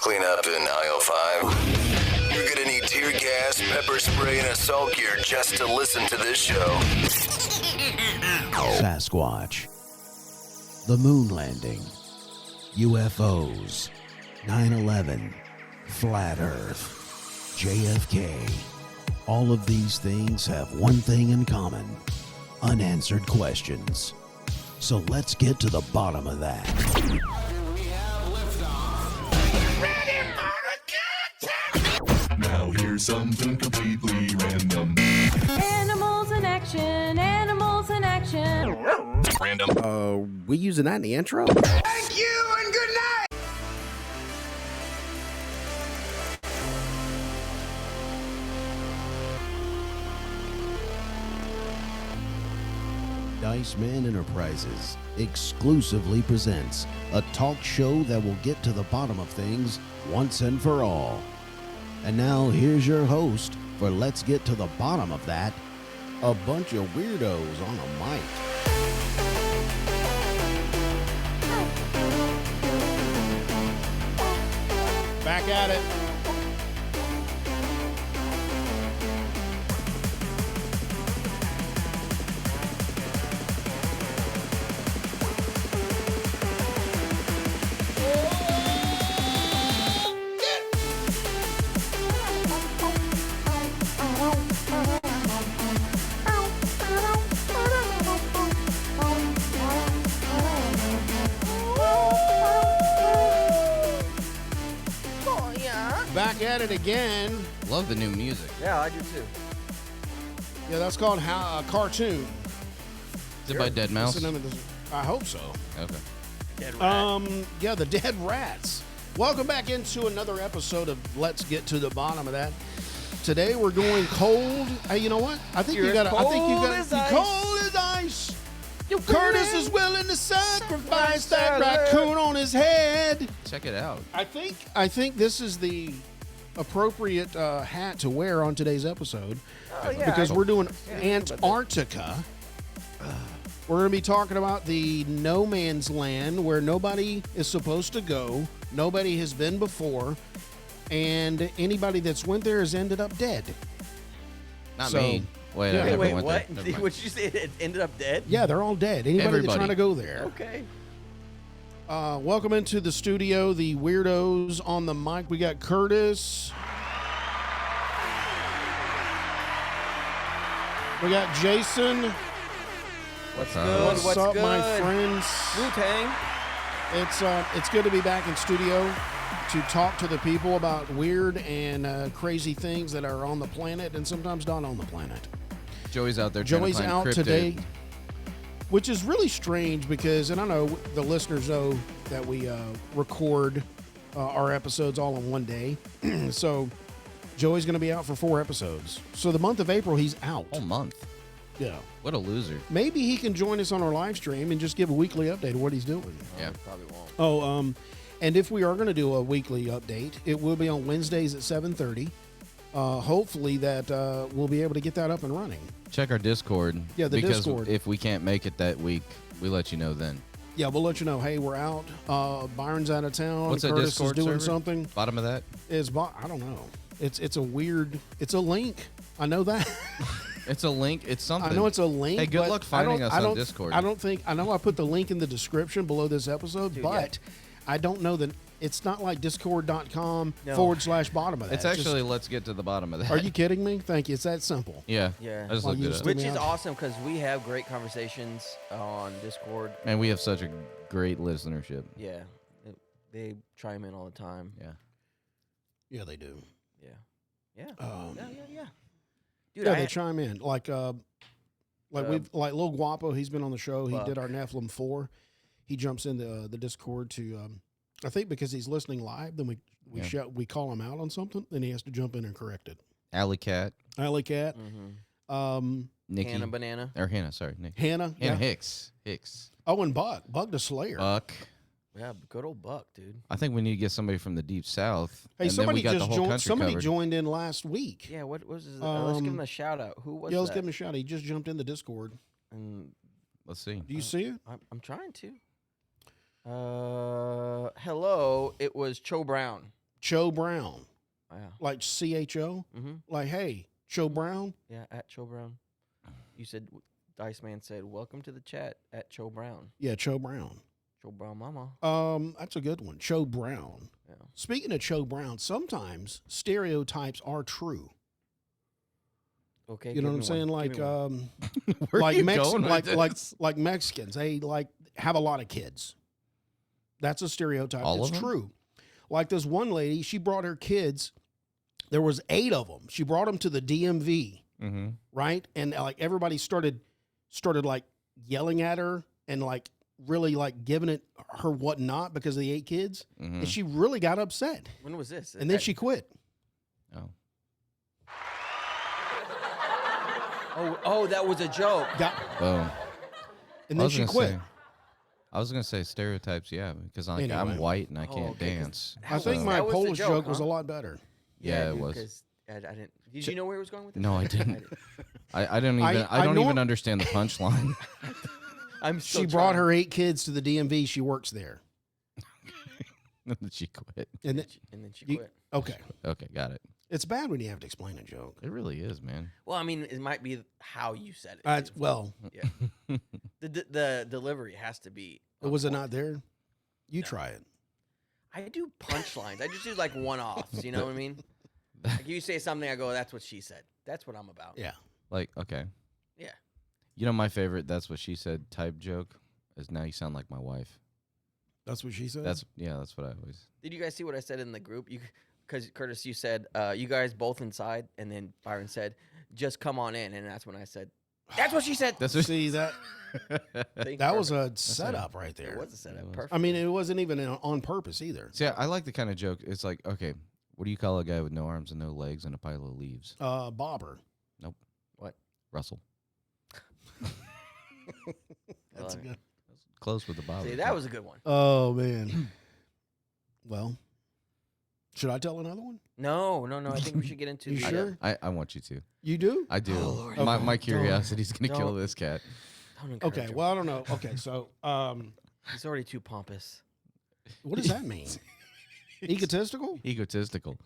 clean up in aisle 5. You're gonna need tear gas, pepper spray, and assault gear just to listen to this show. Sasquatch, the moon landing, UFOs, 9/11, flat earth, JFK. All of these things have one thing in common: unanswered questions. So let's get to the bottom of that. Now here's something completely random. Animals in action, animals in action. Random. We using that in the intro? Thank you and good night! Dice Man Enterprises exclusively presents a talk show that will get to the bottom of things once and for all. And now here's your host for Let's Get to the Bottom of That, a bunch of weirdos on a mic. Back at it. Back at it again. Love the new music. Yeah, I do too. Yeah, that's called Cartoon. Is it by Dead Mouse? That's the name of this- I hope so. Okay. Dead rat. Yeah, the Dead Rats. Welcome back into another episode of Let's Get to the Bottom of That. Today we're going cold. Hey, you know what? I think You're you got. as I think you cold got. as ice. Cold as ice. You Curtis willing? is willing to sacrifice that Sacrifice. raccoon on his head. Check it out. I think this is the appropriate hat to wear on today's episode Oh, yeah. because we're doing Yeah, Antarctica. We're going to be talking about the no man's land where nobody is supposed to go, nobody has been before, and anybody that's went there has ended up dead. Not So- me. Wait, Yeah. I Wait, never wait, went what? there. Never mind. What did you say? It ended up dead? Yeah, they're all dead. Anybody that's Everybody. trying to go there. Okay. Welcome into the studio, the weirdos on the mic. We got Curtis. We got Jason. What's up? good? What's What's up, good? my friends? Wu-Tang. It's good to be back in studio to talk to the people about weird and crazy things that are on the planet and sometimes not on the planet. Joey's out there trying Joey's to find out cryptid. today, which is really strange because, and I know the listeners know that we record our episodes all in one day. So Joey's going to be out for 4 episodes. So the month of April, he's out. Whole month. Yeah. What a loser. Maybe he can join us on our live stream and just give a weekly update of what he's doing. Yeah. Probably won't. Oh, and if we are going to do a weekly update, it will be on Wednesdays at 7:30. Hopefully that we'll be able to get that up and running. Check our Discord. Yeah, the because Discord. If we can't make it that week, we let you know then. Yeah, we'll let you know. Hey, we're out. Byron's out of town. What's that Curtis Discord is doing server? something. Bottom of that? I don't know. It's a weird. It's a link. I know that. It's a link. It's something. I know it's a link. Hey, good but luck finding us on Discord. I don't think. I know I put the link in the description below this episode, Dude, but I don't know that. It's not like discord.com No. /bottom of that. It's actually, let's get to the bottom of that. Are you kidding me? Thank you. It's that simple. Yeah. Yeah. I just Well, looked you it just up. did- Which is out. awesome because we have great conversations on Discord. And we have such a great listenership. Yeah. They chime in all the time. Yeah. Yeah, they do. Yeah. Yeah. Um, Yeah. Dude, yeah, they chime in like we've like Lil Guapo. He's been on the show. He Buck. did our Nephilim 4. He jumps in the Discord to. I think because he's listening live, then we call him out on something, then he has to jump in and correct it. Alley Cat. Alley Cat, Nikki. Hannah Banana. Or Hannah, sorry. Nick. Hannah, Hannah yeah. Hicks. Oh, and Buck the Slayer. Buck. Yeah, good old Buck, dude. I think we need to get somebody from the deep south. Hey, and somebody then we got just the whole joined. country Somebody covered. joined in last week. Yeah, what was his? Let's give him a shout out. Who was Yeah, let's that? give him a shout. He just jumped in the Discord. And Let's see. Do you see it? I'm trying to. Hello, it was Cho Brown. Cho Brown, Wow. like CHO, like, hey, Cho Brown. Yeah, at Cho Brown. You said, Dice Man said, welcome to the chat at Cho Brown. Yeah, Cho Brown. Cho Brown Mama. That's a good one. Cho Brown. Yeah. Speaking of Cho Brown, sometimes stereotypes are true. Okay. You know give what I'm me one. saying? Give me one. Where Like are you Mex- going with like this? Mexicans, they like have a lot of kids. That's a stereotype. All It's of them? true. Like this one lady, she brought her kids. There was 8 of them. She brought them to the DMV, Mm-hmm. right? And like everybody started like yelling at her and like really like giving it her whatnot because of the 8 kids, Mm-hmm. and she really got upset. When was this? And then she quit. Oh. Oh, that was a joke. Got, Oh. and I then was she gonna quit. say- I was gonna say stereotypes, yeah, because like Anyway. I'm white and I Oh, can't okay, 'cause dance. I think so- my That was the Polish joke, joke was huh? a lot better. Yeah, it dude, was. 'cause I didn't. Did you know where he was going with this? No, I didn't. I don't even. I I don't nor- even understand the punchline. I'm still She brought trying. her 8 kids to the DMV. She works there. She quit. And then, And then she you- quit. okay. Okay, got it. It's bad when you have to explain a joke. It really is, man. Well, I mean, it might be how you said it. too. Well, Yeah. The delivery has to be. was it on not point. there? You try it. I do punchlines. I just do like one-offs. You know what I mean? Like you say something, I go, "That's what she said." That's what I'm about. Yeah. Like, okay. Yeah. You know, my favorite "that's what she said" type joke is "now you sound like my wife." That's what she said? That's what I always. Did you guys see what I said in the group? Because Curtis, you said you guys both inside, and then Byron said, "Just come on in," and that's when I said, "That's what she said." That's what. See, that See? that was Perfect. a setup right It there. was a setup. It was. Perfect. I mean, it wasn't even on purpose either. See, I like the kind of joke. It's like, okay, what do you call a guy with no arms and no legs and a pile of leaves? Bobber. What? Russell. That's Love it. good. Close with the bob. See, that was a good one. Oh, man. Well, should I tell another one? No. I think we should get into You the. sure? I want you to. You do? I do. Oh, Lord. My Okay. curiosity's gonna kill Don't. this cat. Don't encourage Okay. him. Well, I don't know. Okay. So, He's already too pompous. what does that mean? Egotistical? Egotistical.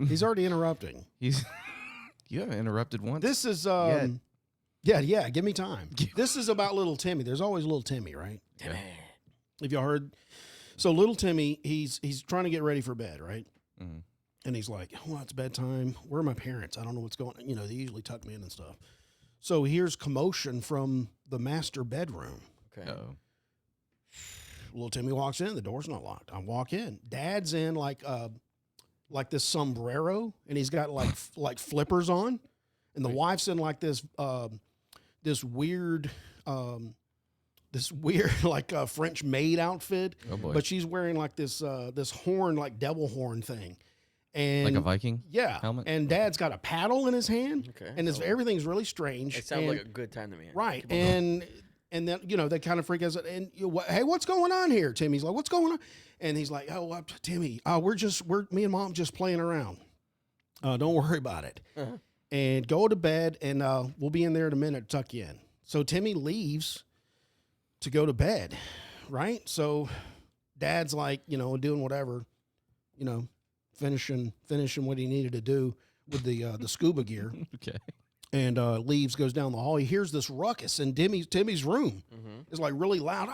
He's already interrupting. He's. You haven't interrupted once. This is yeah, give me time. This is about little Timmy. There's always little Timmy, right? Yeah. If y'all heard, so little Timmy, he's trying to get ready for bed, right? Mhm. And he's like, "Well, it's bedtime. Where are my parents? I don't know what's going on. You know, they usually tuck me in and stuff." So here's commotion from the master bedroom. Okay. Uh-oh. Little Timmy walks in. The door's not locked. I walk in. Dad's in like this sombrero, and he's got like flippers on, and the wife's in like this weird like French maid outfit, Oh boy. but she's wearing like this horn, like devil horn thing, and Like a Viking. yeah, helmet? and Dad's got a paddle in his hand, Okay. and everything's really strange. It sounds and- like a good time to me. right, Keep on going. and then they kind of freak us out. And hey, what's going on here? Timmy's like, what's going on? And he's like, oh, Timmy, we're me and Mom just playing around. Don't worry about it. Uh-huh. And go to bed, and we'll be in there in a minute to tuck you in. So Timmy leaves to go to bed, right? So Dad's like, doing whatever, finishing what he needed to do with the scuba gear. Okay. And leaves, goes down the hall. He hears this ruckus in Timmy's room. Mhm. It's like really loud.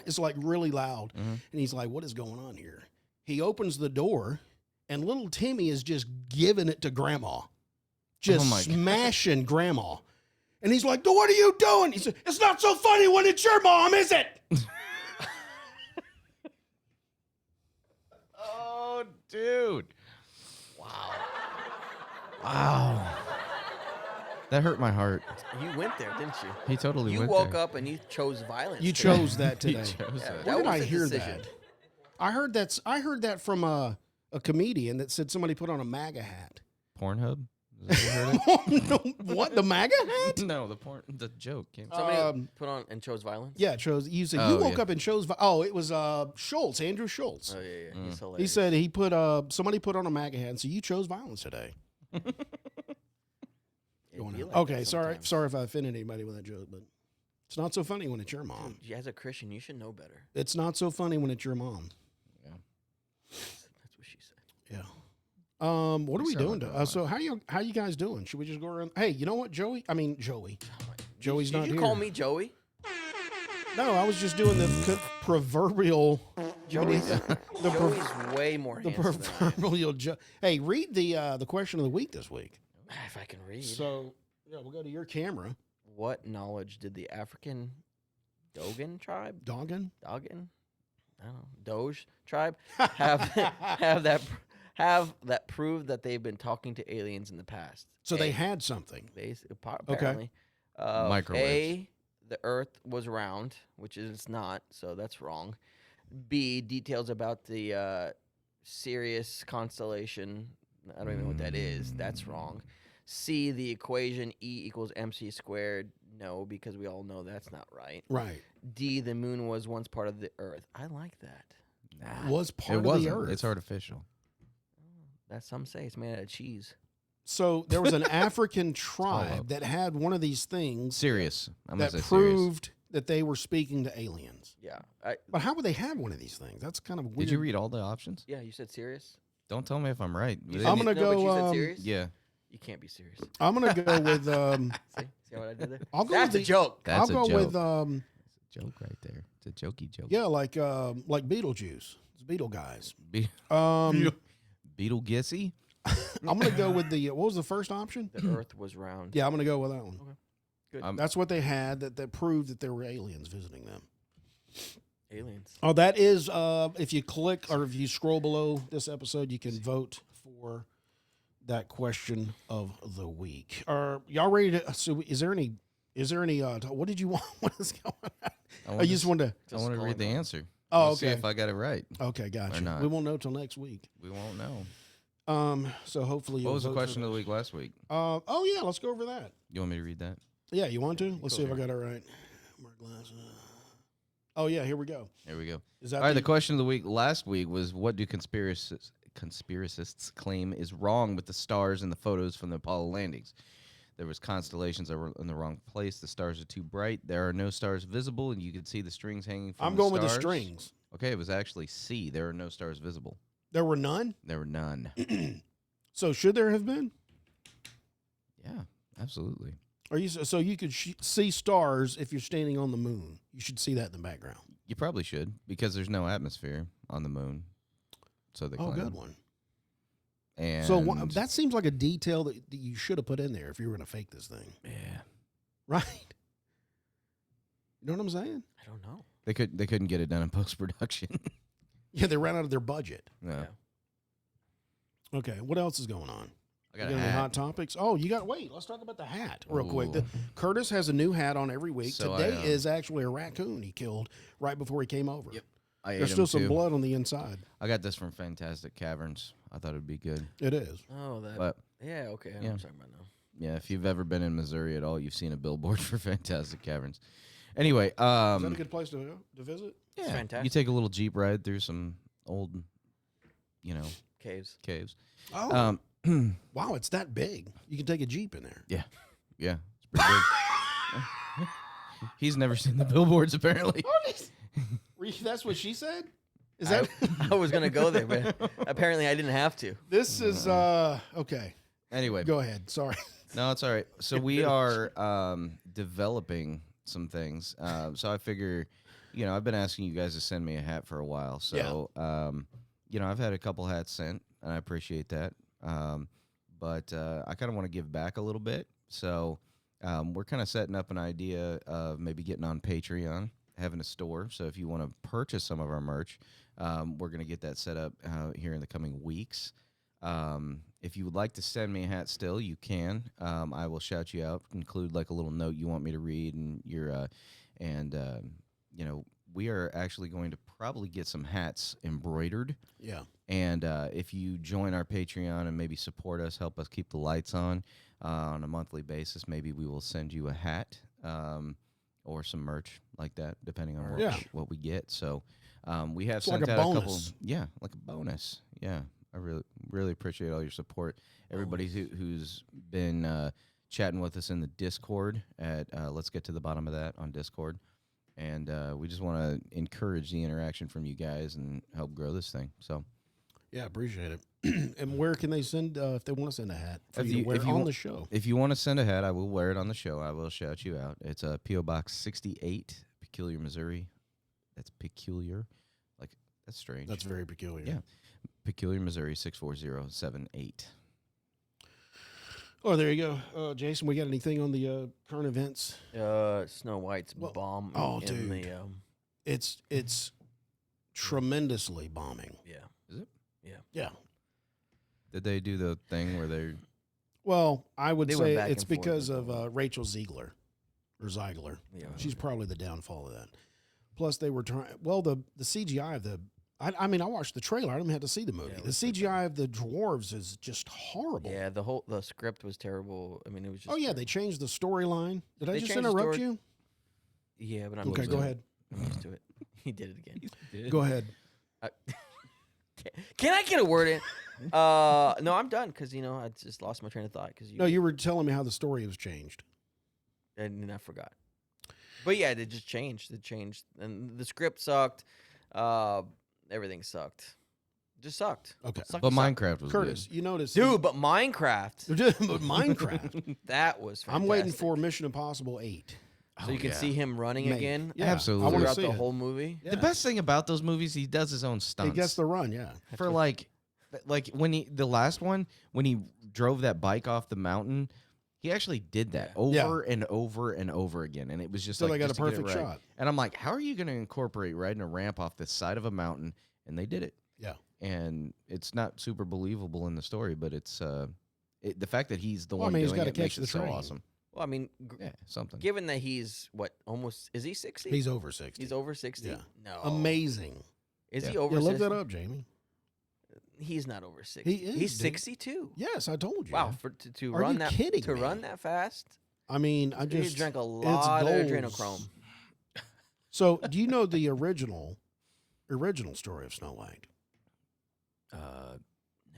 It's like really loud. Mhm. And he's like, what is going on here? He opens the door, and little Timmy is just giving it to Grandma. Just Oh my God. smashing Grandma. And he's like, what are you doing? He said, it's not so funny when it's your mom, is it? Oh, dude. Wow. That hurt my heart. You went there, didn't you? He totally You went woke there. up and you chose violence. You today. chose that He today. chose Yeah, that. Where did was I a hear decision. that? I heard that from a comedian that said somebody put on a MAGA hat. Pornhub? Is that where you heard Oh, no, what, the MAGA hat? it? No, the joke came. Somebody put on and chose violence. Yeah, chose. You said Oh, you woke yeah. up and chose. It was Schultz, Andrew Schultz. Oh yeah. Mm. He's hilarious. He said he put somebody put on a MAGA hat, and so you chose violence today. It'd Going be on. like Okay, that sorry sometimes. if I offended anybody with that joke, but it's not so funny when it's your mom. Dude, as a Christian, you should know better. It's not so funny when it's your mom. Yeah. That's what she said. What are we Sorry doing? about that. So how you guys doing? Should we just go around? Hey, you know what, Joey? Joey's Did not you here. call me Joey? No, I was just doing the proverbial. Joey's way more The handsome than I am. proverbial. Hey, read the question of the week this week. If I can read. So yeah, we'll go to your camera. What knowledge did the African Dogon tribe? Doggin. Dogon? I don't know. Doge tribe have that proved that they've been talking to aliens in the past. So they had something. Apparently. Microwaves. A, the Earth was round, which it's not, so that's wrong. B, details about the Sirius constellation. I don't even know what that is. That's wrong. C, the equation E equals MC squared. No, because we all know that's not right. Right. D, the moon was once part of the Earth. I like that. Was part It of wasn't. the Earth. It's artificial. That some say it's made out of cheese. So there was an African Hollow. tribe that had one of these things Serious. I'm gonna that say serious. proved that they were speaking to aliens. Yeah. But how would they have one of these things? That's kind of weird. Did you read all the options? Yeah, you said serious? Don't tell me if I'm right. You I'm said- gonna no, but go, you said serious? Yeah. You can't be serious. I'm gonna go with. See what I did there? I'll go That's with a joke. That's I'll a go joke. with. It's a joke right there. It's a jokey joke. Yeah, like Beetlejuice. It's Beetle guys. Be- Beetle Gissy? I'm gonna go with the. What was the first option? The Earth was round. Yeah, I'm gonna go with that one. Good. That's what they had that proved that there were aliens visiting them. Aliens. Oh, that is. If you click or if you scroll below this episode, you can vote for that question of the week. Are y'all ready to? So, is there any? What did you want? What is going on? I just wanted to. I want to read the answer. Oh, Let's See okay. if I got it right. Okay, gotcha. not. We won't know till next week. We won't know. So hopefully. What you'll was the vote for question of the this. week last week? Oh yeah, let's go over that. You want me to read that? Yeah, you want to? Let's see if I got it right. Mark glasses. Oh yeah, here we go. Here we go. Is that All right, the question of the week last week was, what do conspiracists claim is wrong with the stars in the photos from the Apollo landings? There was constellations that were in the wrong place. The stars are too bright. There are no stars visible, and you can see the strings hanging from I'm the going with the stars. strings. Okay, it was actually C. There are no stars visible. There were none. There were none. So should there have been? Yeah, absolutely. Or so you could see stars if you're standing on the moon. You should see that in the background. You probably should, because there's no atmosphere on the moon. So they claim. Good one. And So that seems like a detail that you should have put in there if you were going to fake this thing, yeah, right? You know what I'm saying? I don't know. they couldn't get it done in post production. Yeah, they ran out of their budget. No, Yeah. Okay, what else is going on? I You got got a any hat. hot topics? Oh, wait. Let's talk about the hat real quick. Ooh. Curtis has a new hat on every week. So Today I, is actually a raccoon he killed right before he came over. Yep. I There's ate still 'em some too. blood on the inside. I got this from Fantastic Caverns. I thought it'd be good. It is. Oh, that. But Yeah, okay. I know yeah. what you're talking about now. yeah, if you've ever been in Missouri at all, you've seen a billboard for Fantastic Caverns. Anyway, Is that a good place to visit? yeah, fantastic. you take a little Jeep ride through some old, Caves. caves. Oh, wow, it's that big. You can take a Jeep in there. Yeah, it's pretty big. He's never seen the billboards, apparently. That's what she said? Is I, that I was gonna go there, but apparently I didn't have to. this is okay. Anyway, Go ahead. Sorry. no, it's all right. So we are developing some things. So I figure, I've been asking you guys to send me a hat for a while. So, I've had a couple hats sent, and I appreciate that. But I kind of want to give back a little bit. So we're kind of setting up an idea of maybe getting on Patreon, having a store. So if you want to purchase some of our merch, we're going to get that set up here in the coming weeks. If you would like to send me a hat still, you can. I will shout you out, include like a little note you want me to read, and we are actually going to probably get some hats embroidered. Yeah. And if you join our Patreon and maybe support us, help us keep the lights on a monthly basis, maybe we will send you a hat or some merch like that, depending on what we get. So we have sent like a out a couple. bonus. Yeah, like a bonus. Yeah, I really appreciate all your support. Everybody who's been chatting with us in the Discord at Let's Get to the Bottom of That on Discord. And we just want to encourage the interaction from you guys and help grow this thing. So, Yeah, appreciate it. And where can they send if they want to send a hat for If you you- to wear if you on wa- the show? If you want to send a hat, I will wear it on the show. I will shout you out. It's a P.O. Box 68, Peculiar, Missouri. That's peculiar. Like, that's strange. That's very peculiar. Yeah. Peculiar, Missouri, 64078. Oh, there you go, Jason. We got anything on the current events? Snow White's Well, bomb. oh, in dude. The, It's tremendously bombing. yeah. Is it? Yeah. Did they do the thing where they're... Well, I would They went say back it's and forth because with of Rachel Ziegler or Ziegler. Yeah. She's probably the downfall of that. Plus, they were trying. Well, the CGI of the. I mean, I watched the trailer. I didn't have to see the movie. Yeah, it The was pretty CGI of the dwarves is just horrible. Yeah, the script was terrible. I mean, it was just. Oh yeah, they changed the storyline. Did I They just changed the interrupt story- you? Yeah, but I'm Okay, used go to it. ahead. I'm used to it. He did it again. Go ahead. Can I get a word in? No, I'm done because I just lost my train of thought because No, you were telling me how the story was changed. and then I forgot. But yeah, it just changed. It changed, and the script sucked. Everything sucked. Just sucked. Okay. Sucked, But sucked. Minecraft was Curtis, you noticed, dude. But Minecraft, but Minecraft. that was. Fantastic. I'm waiting for Mission Impossible 8. so you can see him running Mate. again. Yeah, Absolutely. I want to throughout see the it. whole movie. Yeah. The best thing about those movies, he does his own He stunts. gets the run. Yeah. For like when the last one, when he drove that bike off the mountain, he actually did that over and over and over again, and it was just So like they got just a to get it perfect right. shot. And I'm like, how are you going to incorporate riding a ramp off the side of a mountain? And they did it. Yeah. And it's not super believable in the story, but it's the fact that he's the Well, I one mean, he's doing gotta it makes catch the it so train. awesome. Well, I mean, Yeah, something. given that he's almost is he 60? He's over 60. He's over 60. Yeah. No, Amazing. Is he Yeah. over? Yeah, look 60? that up, Jamie. He's not over 60. He is, He's dude. 62. Yes, I told you. Wow, for to Are run you that kidding to me? run that fast, I mean, I he just drank a it's lot of goals. adrenochrome. So, do you know the original story of Snow White?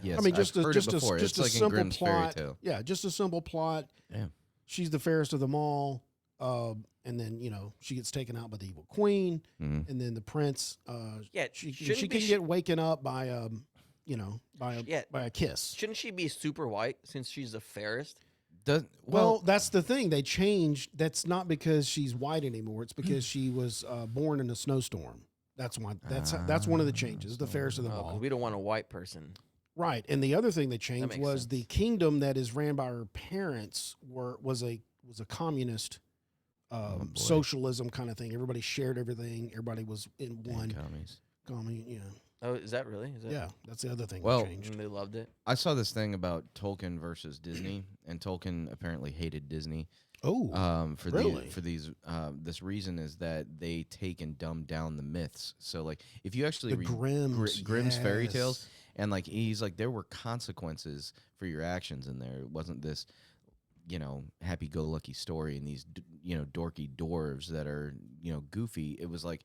Yes, I mean, I've just heard just it before. just It's a like in simple Grimm's fairy plot. tale. Yeah, just a simple plot. Yeah. She's the fairest of them all, and then she gets taken out by the evil queen, Mhm. and then the prince. Yeah, she shouldn't can be get waken up by Yeah. by a kiss. Shouldn't she be super white since she's the fairest? Well, that's the thing. They changed. That's not because she's white anymore. It's because she was born in a snowstorm. That's why. That's one of the changes. The fairest of them Oh, 'cause all. we don't want a white person. Right. And the other thing they changed makes was sense. the kingdom that is ran by her parents was a communist boy. socialism kind of thing. Everybody shared everything. Everybody was in one Commies. commune. Yeah. Oh, is that really? Is that, Yeah. That's the other thing Well, they changed. And they loved it. I saw this thing about Tolkien versus Disney, and Tolkien apparently hated Disney. Oh. For really? these this reason is that they take and dumb down the myths. So like if you actually The read Grimm's fairy tales, yes. and like he's like there were consequences for your actions in there. It wasn't this happy-go-lucky story and these dorky dwarves that are goofy. It was like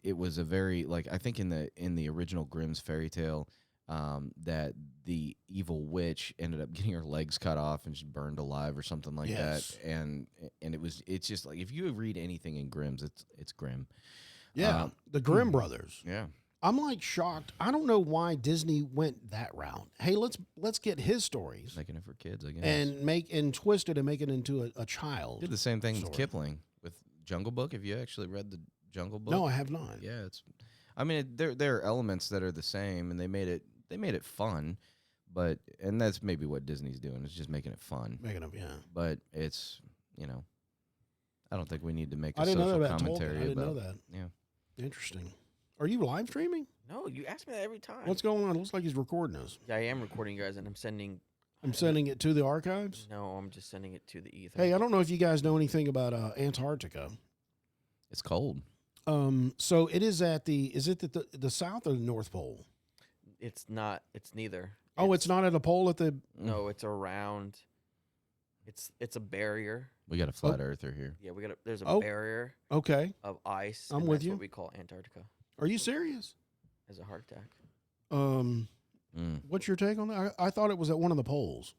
it was a very like I think in the original Grimm's fairy tale. That the evil witch ended up getting her legs cut off and she burned alive or something like Yes. that, and it's just like if you read anything in Grimm's, it's grim. Yeah. The Grimm brothers. Yeah, I'm like shocked. I don't know why Disney went that route. Hey, let's get his stories making it for kids, I guess. and twist it and make it into a child. did the same thing with story. Kipling with Jungle Book. Have you actually read the Jungle Book? No, I have not. Yeah, I mean, there are elements that are the same, and they made it fun, and that's maybe what Disney's doing is just making it fun. Making up, yeah. But it's I don't think we need to make a I didn't know social that about Tolkien. commentary I didn't about know that. Yeah. Interesting. Are you live streaming? No, you ask me that every time. What's going on? It looks like he's recording us. Yeah, I am recording you guys, and I'm sending. I'm sending it to the archives. No, I'm just sending it to the ether. Hey, I don't know if you guys know anything about Antarctica. It's cold. So it is is it the South or the North Pole? It's not. It's neither. Oh, it's not at a pole at the. No, it's around. It's a barrier. We got a flat earther here. Yeah, there's a Oh. barrier Okay. of ice. I'm and with that's you. What we call Antarctica Are you serious? as a heart attack. What's your take on that? I thought it was at one of the poles.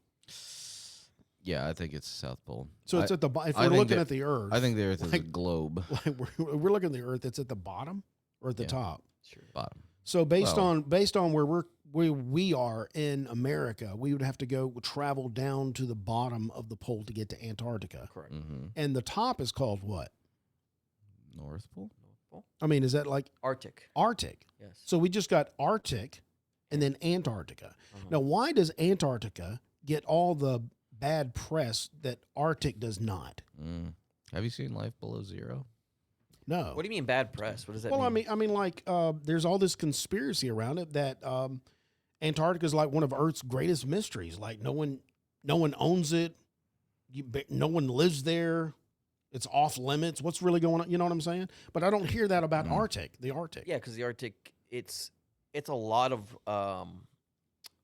Yeah, I think it's South Pole. So it's at the if I we're think looking that- at the Earth. I think the Earth is a like- globe. like we're looking at the Earth. It's at the bottom or at the Yeah. top. Sure. Bottom. So Well- based on where we are in America, we would have to go travel down to the bottom of the pole to get to Antarctica. Correct. And the top is called what? North Pole? I mean, is that like Arctic. Arctic? Yes. So we just got Arctic and then Antarctica. Now, why does Antarctica get all the bad press that Arctic does not? Have you seen Life Below Zero? No. What do you mean bad press? What does that Well, mean? I mean, like, there's all this conspiracy around it that Antarctica is like one of Earth's greatest mysteries. Like, no one owns it. No one lives there. It's off limits. What's really going on? You know what I'm saying? But I don't hear that about Arctic. The Arctic. Yeah, because the Arctic, it's a lot of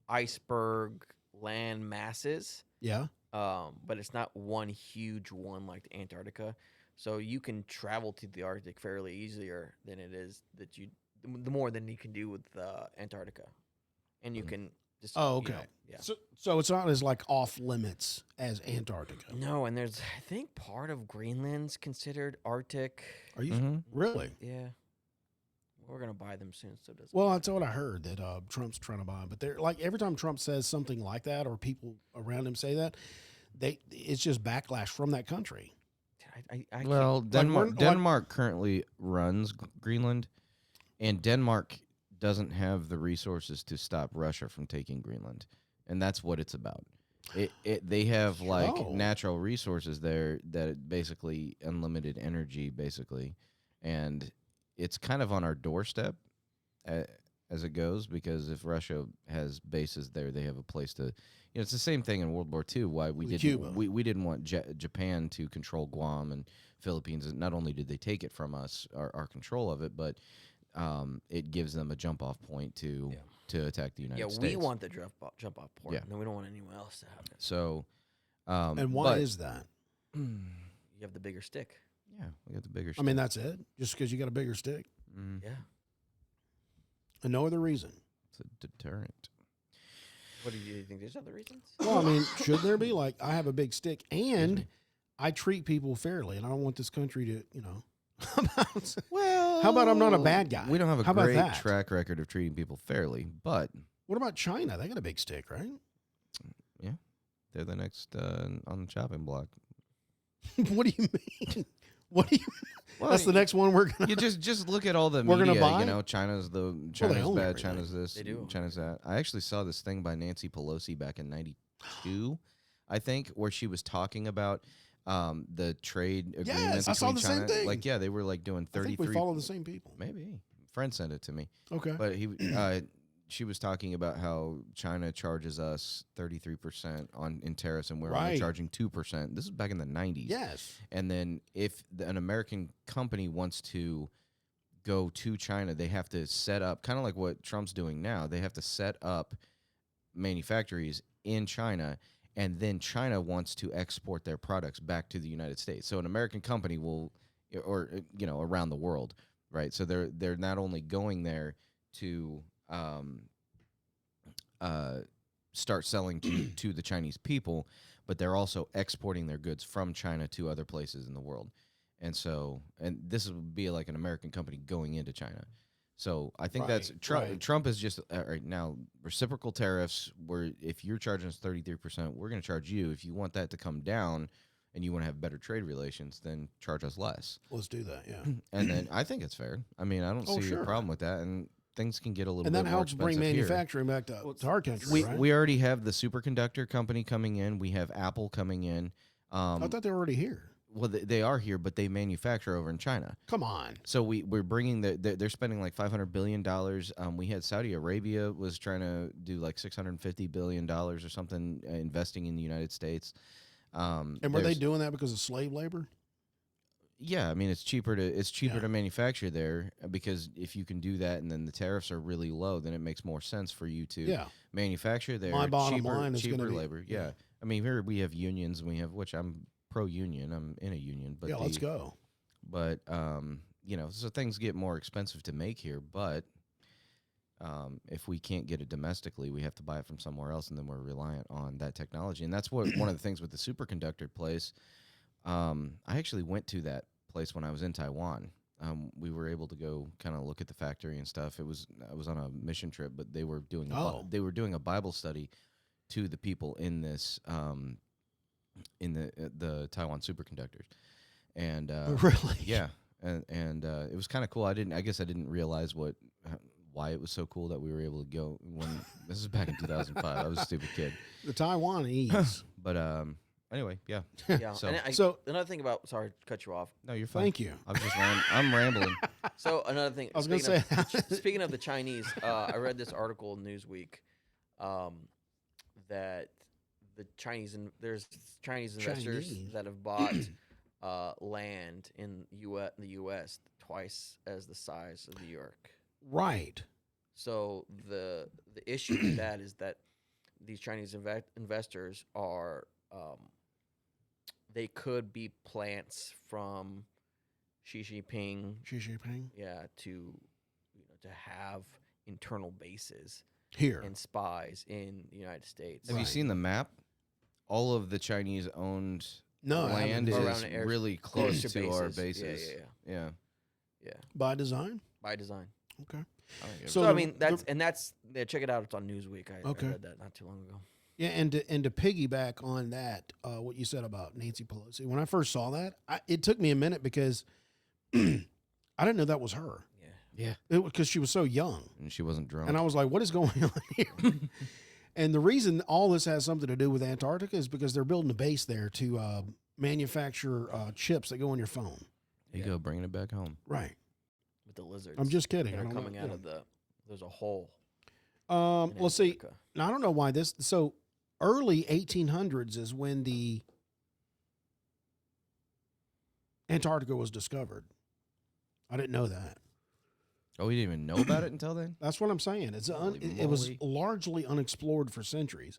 iceberg land masses, Yeah. but it's not one huge one like the Antarctica. So you can travel to the Arctic fairly easier than it is that the more than you can do with Antarctica, and you can just Oh, you know, okay. yeah. So it's not as like off limits as Antarctica. No, and there's I think part of Greenland's considered Arctic. Are you really? Yeah, we're gonna buy them soon, so it doesn't. Well, that's what I heard that Trump's trying to buy them. But they're like every time Trump says something like that, or people around him say that, it's just backlash from that country. I Well, can't, Denmark currently runs Greenland, and Denmark doesn't have the resources to stop Russia from taking Greenland, and that's what it's about. They have like Oh. natural resources there that basically unlimited energy, basically, and it's kind of on our doorstep as it goes, because if Russia has bases there, they have a place to. You know, it's the same thing in World War II. Why we With didn't Cuba. we didn't want Japan to control Guam and Philippines. And not only did they take it from us, our control of it, but it gives them a jump off point to attack the United States. we want the jump off point. Yeah. No, we don't want anyone else to have it. So. And why is that? You have the bigger stick. Yeah, we got the bigger. I mean, that's it. Just because you got a bigger stick, Yeah. and no other reason. it's a deterrent. What do you think? There's other reasons? Well, I mean, should there be? Like, I have a big stick, and I treat people fairly, and I don't want this country to, Well, how about I'm not a bad guy? We don't have a How about great that? track record of treating people fairly, but What about China? They got a big stick, right? they're the next on the chopping block. What do you mean? What do you? Well, That's the next one we're gonna. You just look at all the We're media. gonna buy? You know, China's own bad, everything. China's this, They do. China's that. I actually saw this thing by Nancy Pelosi back in '92, I think, where she was talking about the trade agreement Yes, I saw between the same China. thing. Like, yeah, they were like doing I think we 33. follow the same people. Maybe friend sent it to me, Okay. but she was talking about how China charges us 33% in tariffs, and we're only Right. charging 2%. This is back in the '90s. Yes. And then if an American company wants to go to China, they have to set up, kind of like what Trump's doing now, they have to set up manufactories in China, and then China wants to export their products back to the United States. So an American company will, or around the world, right? So they're not only going there to start selling to the Chinese people, but they're also exporting their goods from China to other places in the world. And this would be like an American company going into China. So I think that's Trump. right. Trump is just right now reciprocal tariffs. Where if you're charging us 33%, we're going to charge you. If you want that to come down, and you want to have better trade relations, then charge us less. Let's do that. Yeah. And then I think it's fair. I mean, I don't see sure. a problem with that. And things can get a little And bit that more helps bring expensive here. manufacturing back to our country, We right? we already have the superconductor company coming in. We have Apple coming in. I thought they were already here. Well, they are here, but they manufacture over in China. Come on. So we're bringing they're spending like $500 billion. We had Saudi Arabia was trying to do like $650 billion or something, investing in the United States. And were they doing that because of slave labor? Yeah, I mean it's cheaper to manufacture there, because if you can do that and then the tariffs are really low, then it makes more sense for you to manufacture there. My bottom line is cheaper gonna be- labor. Yeah. I mean here we have unions, and which I'm pro-union. I'm in a union, but let's go. But so things get more expensive to make here. But if we can't get it domestically, we have to buy it from somewhere else, and then we're reliant on that technology. And that's one of the things with the superconductor place. I actually went to that place when I was in Taiwan, we were able to go kind of look at the factory and stuff. I was on a mission trip, but they were doing they were doing a Bible study to the people in this in the Taiwan superconductors, and Really? yeah, and it was kind of cool. I guess I didn't realize why it was so cool that we were able to go when this is back in 2005. I was a stupid kid. The Taiwanese. But anyway, yeah. Yeah. So- And So- another thing about, sorry to cut you off. No, you're fine. Thank you. I'm just I'm rambling. So another thing. I was gonna speaking say- of- speaking of the Chinese, I read this article in Newsweek that there's Chinese investors Chinese. that have bought land in the U.S. twice as the size of New York. Right. So the issue with that is that these Chinese investors are they could be plants from Xi Jinping, Xi Jinping. to have internal bases Here. and spies in the United States. Have you seen the map? All of the Chinese owned No, I land haven't. Around is the air- really close to to our bases. Yeah, bases. yeah, Yeah. By design? by design. Okay. I don't give a So So, I the- mean that's check it out. It's on Newsweek. I Okay. read that not too long ago. Yeah, and to piggyback on that, what you said about Nancy Pelosi, when I first saw that, it took me a minute because I didn't know that was her. Yeah. Yeah. Because she was so young. And she wasn't drunk. And I was like, what is going on here? And the reason all this has something to do with Antarctica is because they're building a base there to manufacture chips that go on your phone. There you go, bringing it back home. Right. With the lizards. I'm just kidding. that I are don't know, coming out of there's a hole. in Let's see. Antarctica. Now, I don't know why this. So early 1800s is when the Antarctica was discovered. I didn't know that. Oh, we didn't even know about it until then? That's what I'm saying. Holy It was moly. largely unexplored for centuries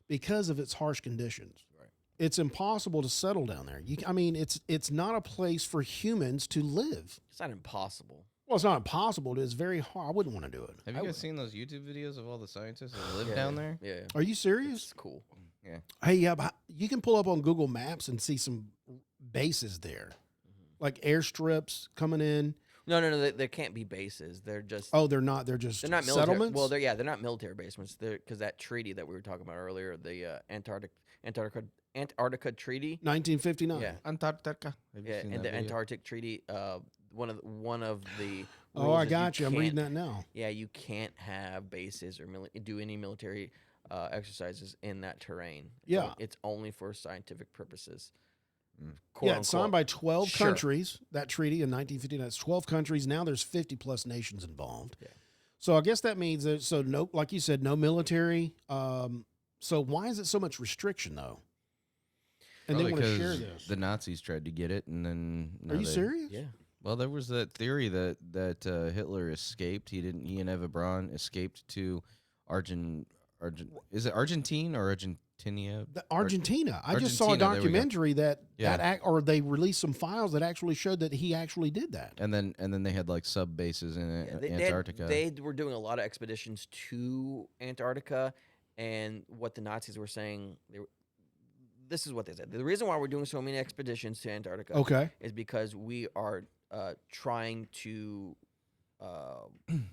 because of its harsh conditions. Right. It's impossible to settle down there. It's not a place for humans to live. It's not impossible. Well, it's not impossible. It's very hard. I wouldn't want to do it. Have you guys seen those YouTube videos of all the scientists that live Yeah, down there? Yeah. Are you serious? It's cool. Yeah. Hey, yeah, but you can pull up on Google Maps and see some bases there, like airstrips coming in. No. There can't be bases. They're just. Oh, they're not. They're just They're not military. settlements. Well, they're not military basements. They're because that treaty that we were talking about earlier, the Antarctica Treaty. 1959. Yeah. Antarctica. Have you Yeah, seen and that the video? Antarctic Treaty. One of the. Oh, rules I is got you. I'm reading can't- that now. Yeah, you can't have bases or do any military exercises in that terrain. Yeah. It's only for scientific purposes. Mm. Quote, Yeah, it's signed unquote. by 12 Sure. countries. That treaty in 1959. It's 12 countries. Now there's 50 plus nations involved. Yeah. So I guess that means that no, like you said, no military. So why is it so much restriction though? And Probably they want to 'cause share this. The Nazis tried to get it, and then Are you serious? Yeah. Well, there was that theory that Hitler escaped. He and Eva Braun escaped to Is it Argentine or Argentina? Argentina. I just saw a Argentina, there we go. documentary Yeah. or they released some files that actually showed that he actually did that. And then they had like sub bases in Yeah, Antarctica. They were doing a lot of expeditions to Antarctica, and what the Nazis were saying, this is what they said. The reason why we're doing so many expeditions to Antarctica Okay. is because we are trying to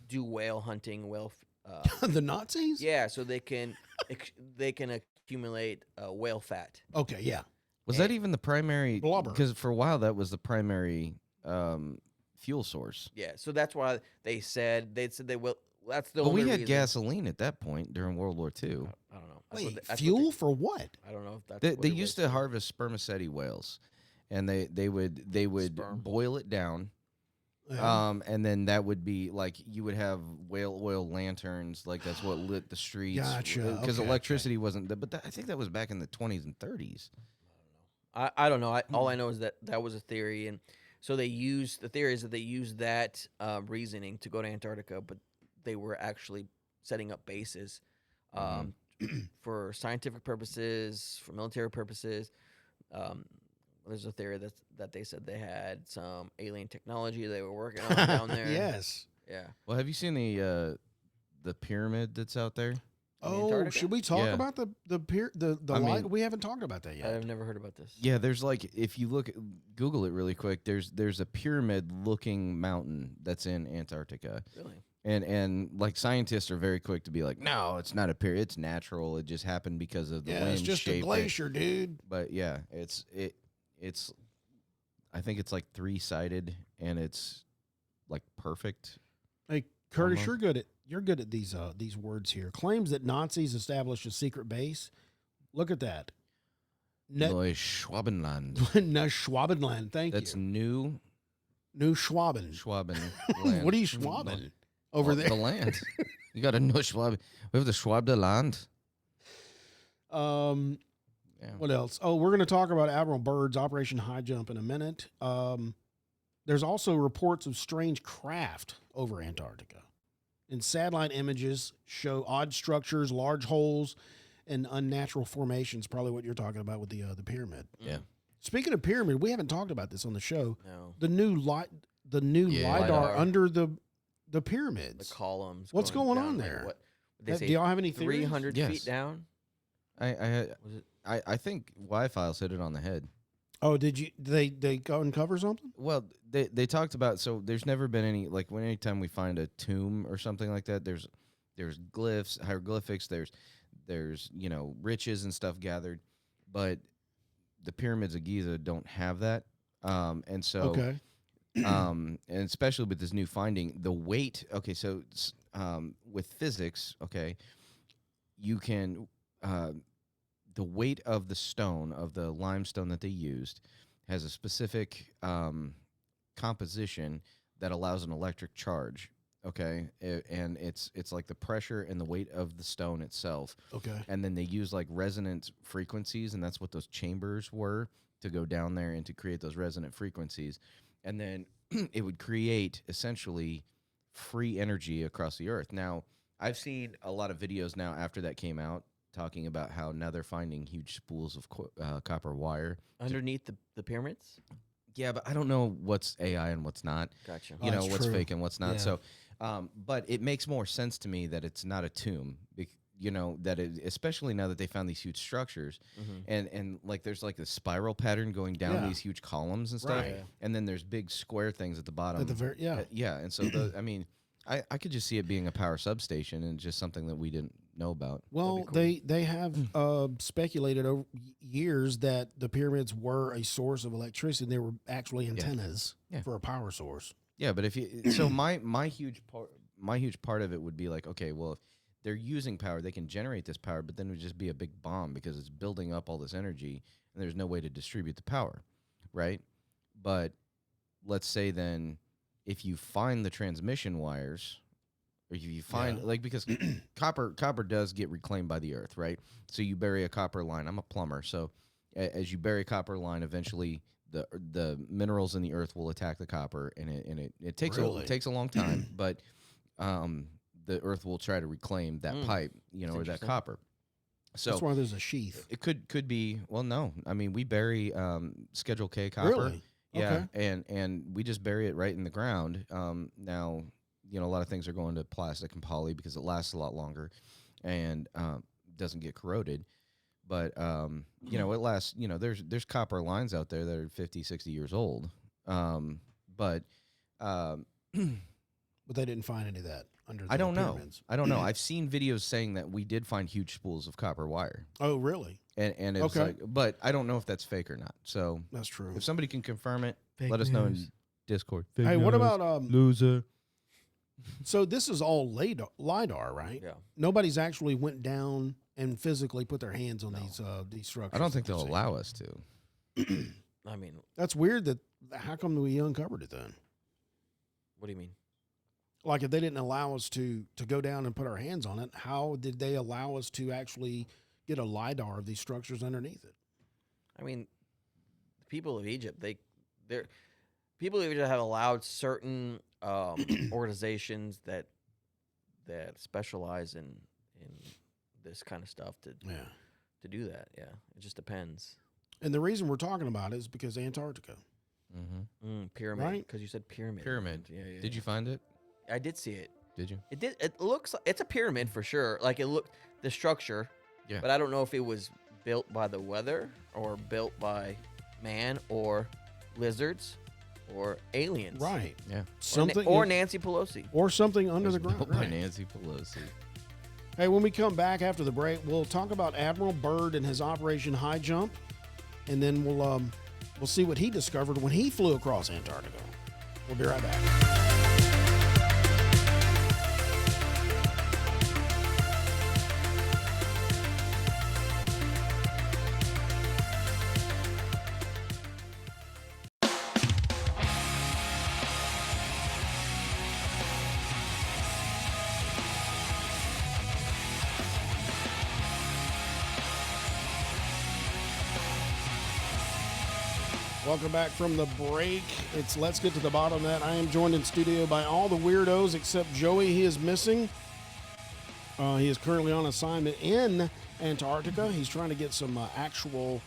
do whale hunting, The Nazis? yeah, so they can accumulate whale fat. Okay, yeah. Was that even the primary? Blubber. Because for a while that was the primary fuel source. Yeah, so that's why they said they will. That's the But only we had reason. gasoline at that point during World War II. I don't know. That's what Wait, they- that's what fuel for what? I don't know if that's They, what they it used was. to harvest spermaceti whales, and they would Sperm. boil it down. Yeah. And then that would be like you would have whale oil lanterns, like that's what lit the streets. Gotcha. Because Okay, electricity wasn't. But I think that was back in the 20s and 30s. I don't know. All I know is that was a theory, and so the theory is that they used that reasoning to go to Antarctica, but they were actually setting up bases for scientific purposes, for military purposes. There's a theory that they said they had some alien technology they were working on down there. Yes. Yeah. Well, have you seen the pyramid that's out there? Oh, Antarctica? should we talk Yeah. about the I light? mean- We haven't talked about that yet. I've never heard about this. Yeah, there's like if you look, Google it really quick. There's a pyramid-looking mountain that's in Antarctica, Really? and like scientists are very quick to be like, no, it's not a pyramid. It's natural. It just happened because of the Yeah, wind it's just a shaped it." glacier, dude. But yeah, it's I think it's like 3-sided and it's like perfect. Hey, Curtis, Almost. you're good at these words here. Claims that Nazis established a secret base. Look at that. Neuschwabenland. Schwabenland. Thank That's you. New Schwaben. Schwabenland. What are you schwabbing over there? The land. You got a Neuschwaben. We have the Schwab the land. Yeah. What else? Oh, we're going to talk about Admiral Byrd's Operation High Jump in a minute. There's also reports of strange craft over Antarctica. And satellite images show odd structures, large holes, and unnatural formations. Probably what you're talking about with the pyramid. Yeah. Speaking of pyramid, we haven't talked about this on the show. No. The new Yeah. lidar LiDAR. under the The pyramids. columns. What's going down, on like, there? What they Do say? y'all have any theories? 300 Yes. feet down. I think Y-Files hit it on the head. Oh, they go uncover something? Well, they talked about, so there's never been any, like when anytime we find a tomb or something like that, there's glyphs, hieroglyphics, there's riches and stuff gathered, but the pyramids of Giza don't have that. And so Okay. and especially with this new finding, the weight, okay, so with physics, okay, you can the weight of the stone, of the limestone that they used, has a specific composition that allows an electric charge. Okay, and it's like the pressure and the weight of the stone itself. Okay. And then they use like resonant frequencies, and that's what those chambers were, to go down there and to create those resonant frequencies. And then it would create essentially free energy across the earth. Now, I've seen a lot of videos now after that came out talking about how now they're finding huge spools of copper wire. Underneath the pyramids? Yeah, but I don't know what's AI and what's not. Gotcha. You know, that's what's true. fake and what's not. Yeah. So, but it makes more sense to me that it's not a tomb. That especially now that they found these huge structures, and like there's like a spiral pattern going down Yeah. these huge columns and stuff, Right. and then there's big square things at the bottom. At the very yeah, and so I could just see it being a power substation and just something that we didn't know about. Well, they have speculated over years that the pyramids were a source of electricity. They were actually antennas Yeah. for a power source. Yeah, but if you so my huge part of it would be like, okay, well, if they're using power, they can generate this power, but then it would just be a big bomb because it's building up all this energy and there's no way to distribute the power, right? But let's say then if you find the transmission wires, or if you find like, because copper does get reclaimed by the earth, right? So you bury a copper line. I'm a plumber, so as you bury a copper line, eventually the minerals in the earth will attack the copper, and it takes Really? it takes a long time, but the earth will try to reclaim that pipe, or that interesting. copper. So That's why there's a sheath. it could be, well, no, I mean, we bury Schedule K copper. Really? Yeah, Okay. and we just bury it right in the ground. Now, a lot of things are going to plastic and poly because it lasts a lot longer and doesn't get corroded. But it lasts. There's copper lines out there that are 50, 60 years old. But But they didn't find any of that under the I don't know. pyramids. I don't know. I've seen videos saying that we did find huge spools of copper wire, Oh, really? and it's Okay. like, but I don't know if that's fake or not. So That's true. if somebody can confirm it, Fake let us know in news. Discord. Hey, what about loser? So this is all lidar, right? Yeah. Nobody's actually went down and physically put their hands on these structures. I don't think that they'll they're allow us to. saying. I mean, That's weird. How come we uncovered it then? what do you mean? Like if they didn't allow us to go down and put our hands on it, how did they allow us to actually get a lidar of these structures underneath it? I mean, the people of Egypt, they're people of Egypt have allowed certain organizations that specialize in this kind of stuff to do that. Yeah, it just depends. And the reason we're talking about it is because Antarctica. Mm-hmm. Pyramid, Right? because you said pyramid. Pyramid. Yeah, yeah. Did you find it? I did see it. Did you? It did. It looks like it's a pyramid for sure. Like the structure. Yeah. But I don't know if it was built by the weather or built by man or lizards or aliens. Right. Yeah. Something Or Nancy Pelosi. or something under Was the ground. built by Right. Nancy Pelosi. Hey, when we come back after the break, we'll talk about Admiral Byrd and his Operation High Jump, and then we'll see what he discovered when he flew across Antarctica. We'll be right back. Welcome back from the break. It's Let's Get to the Bottom of That. I am joined in studio by all the weirdos except Joey. He is missing. He is currently on assignment in Antarctica. He's trying to get some actual...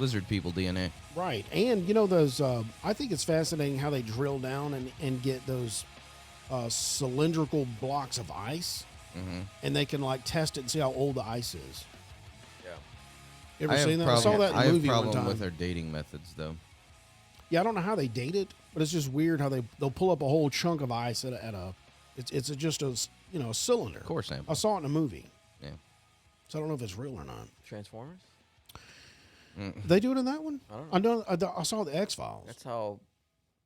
Lizard people DNA. Right. And, you know, those... I think it's fascinating how they drill down and get those cylindrical blocks of ice. Mm-hmm. And they can, like, test it and see how old the ice is. You I ever have seen that? I saw that in I a have movie one problem time. with their dating methods, though. Yeah, I don't know how they date it, but it's just weird how they'll pull up a whole chunk of ice at a it's just a a cylinder. Core sample. I saw it in a movie, Yeah. so I don't know if it's real or not. Transformers? They do it in that one. I don't I saw the X-Files That's how.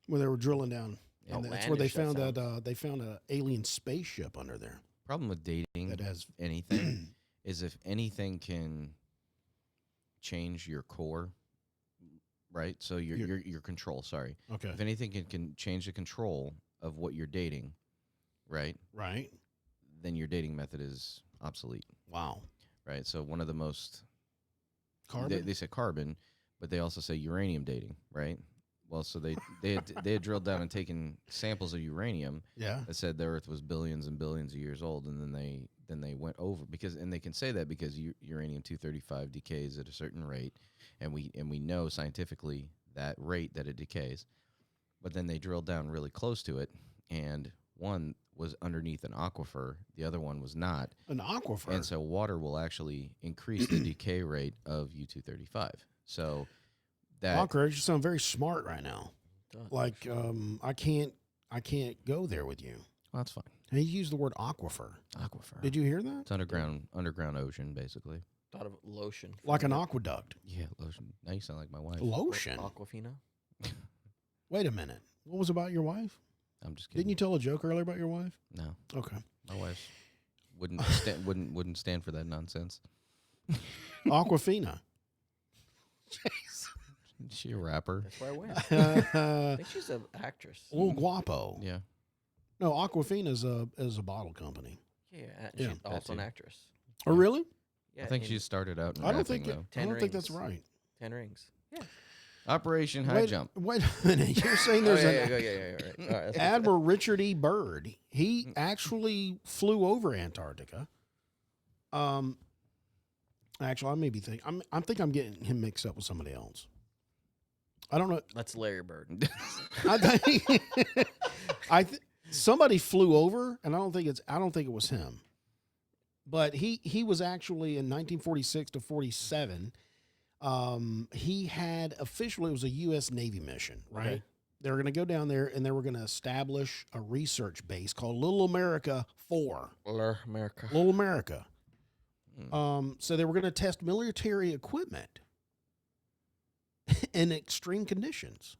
where they were drilling down, and that's where they Outlandish that found that sounds. they found an alien spaceship under there Problem with dating that has anything is if anything can change your core, right? So your control. Sorry. okay, If anything can change the control of what you're dating, right? right? Then your dating method is obsolete, Wow, right? So one of the most carbon. They say carbon, but they also say uranium dating, right? Well, so they had drilled down and taken samples of uranium yeah, that said the Earth was billions and billions of years old, and then they went over and they can say that because uranium 235 decays at a certain rate, and we know scientifically that rate that it decays, but then they drilled down really close to it, and one was underneath an aquifer, the other one was not, an aquifer. and so water will actually increase the decay rate of U-235. So that Wow, Courage, you sound very smart right now. Does. Like I can't go there with you. well, that's fine. He used the word aquifer. Aquifer. Did you hear that? It's underground ocean, basically. Thought of lotion. Like an aqueduct. Yeah, lotion. Now you sound like my wife. Lotion. Aquafina. Wait a minute. What was about your wife? I'm just kidding. Didn't you tell a joke earlier about your wife? No, Okay. my wife wouldn't stand for that nonsense. Aquafina. Is she a rapper? That's where I went. I A think she's an actress. little guapo. Yeah. No, Aquafina is a bottle company. Yeah, and Yeah. she's also an too. actress. Oh, really? Yeah, I think in she started out in I don't rapping, think though. I don't think that's Rings. right. 10 Rings. Yeah. Operation High Wait, Jump. wait a minute. You're saying there's yeah, an right. All right, that's Admiral Richard E. Byrd. He actually flew over Antarctica. Actually, I may be thinking. I think I'm getting him mixed up with somebody else. I don't know. That's Larry Bird. I think somebody flew over, and I don't think it was him. But he was actually in 1946 to 47. He had officially, it was a U.S. Navy mission, right? Okay. They were going to go down there and they were going to establish a research base called Little America 4. America. Little America. So they were going to test military equipment in extreme conditions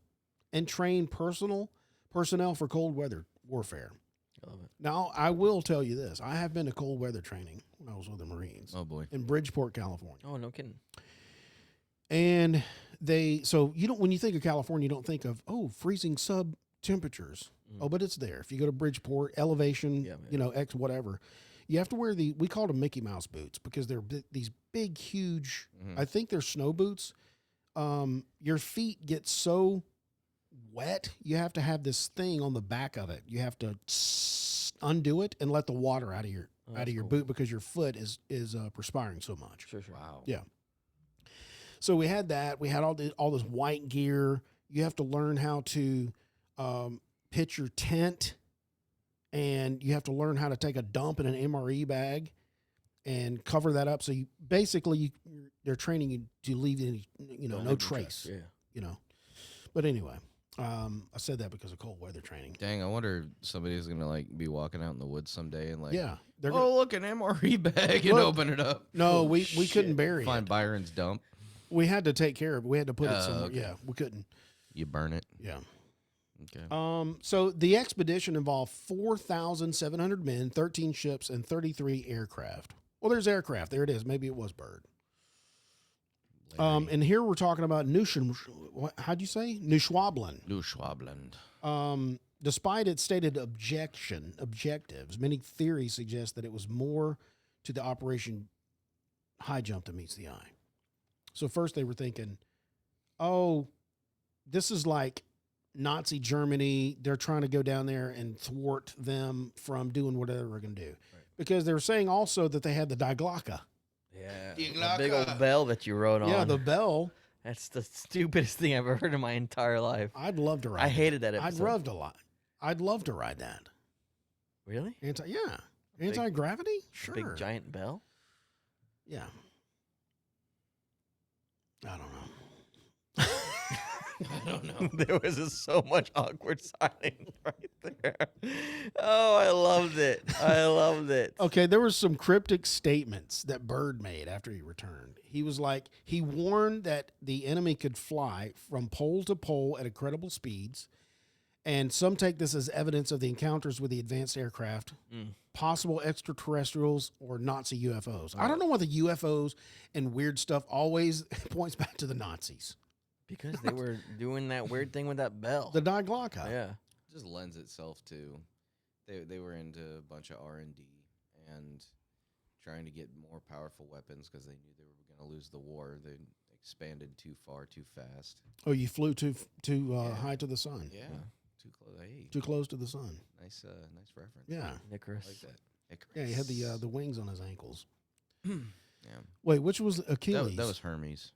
and train personnel for cold weather warfare. I love it. Now, I will tell you this. I have been to cold weather training when I was with the Marines Oh boy. in Bridgeport, California. Oh, no kidding. And so you don't, when you think of California, you don't think of, freezing sub temperatures. Oh, but it's there. If you go to Bridgeport, elevation, Yeah, X whatever, you have to wear we call them Mickey Mouse boots because they're these big, huge, I think they're snow boots. Your feet get so wet, you have to have this thing on the back of it. You have to undo it and let the water out of your boot because your foot is perspiring so much. Sure. Wow. Yeah. So we had that. We had all this white gear. You have to learn how to pitch your tent and you have to learn how to take a dump in an MRE bag and cover that up. So you basically they're training you to leave any, no trace. Yeah. You know. But anyway, I said that because of cold weather training. Dang, I wonder if somebody's gonna like be walking out in the woods someday and like, Yeah. oh look, an MRE bag, and Look. open it up. No, we couldn't bury Find it. Byron's dump. We had to take care of it. We had to put it somewhere. Okay. Yeah, we couldn't. You burn it. Yeah. Okay. So the expedition involved 4,700 men, 13 ships, and 33 aircraft. Well, there's aircraft. There it is. Maybe it was bird. And here we're talking about how'd you say? Neuschwaben. Neuschwaben. Despite its stated objectives, many theories suggest that it was more to the Operation High Jump that meets the eye. So first they were thinking, oh, this is like Nazi Germany. They're trying to go down there and thwart them from doing whatever they're going to do. Right. Because they were saying also that they had the Die Glocke. Yeah, the big old bell that you rode on. Yeah, the bell. That's the stupidest thing I've ever heard in my entire life. I'd love to ride. I hated that episode. I'd love to ride that. Really? Anti-gravity? Sure. Big giant bell? Yeah. I don't know. I don't know. There was just so much awkward silence right there. Oh, I loved it. I loved it. Okay, there were some cryptic statements that Byrd made after he returned. He was like, he warned that the enemy could fly from pole to pole at incredible speeds, and some take this as evidence of the encounters with the advanced aircraft, possible extraterrestrials, or Nazi UFOs. I don't know why the UFOs and weird stuff always points back to the Nazis. Because they were doing that weird thing with that bell. The Die Glocke. Yeah. It just lends itself to they were into a bunch of R&D and trying to get more powerful weapons because they knew they were going to lose the war. They expanded too far too fast. Oh, you flew too high to the sun. Yeah. Too close. Hey. Too close to the sun. Nice reference. Yeah. Icarus. I like that. Icarus. Yeah, he had the wings on his ankles. Yeah. Wait, which was Achilles? That was Hermes.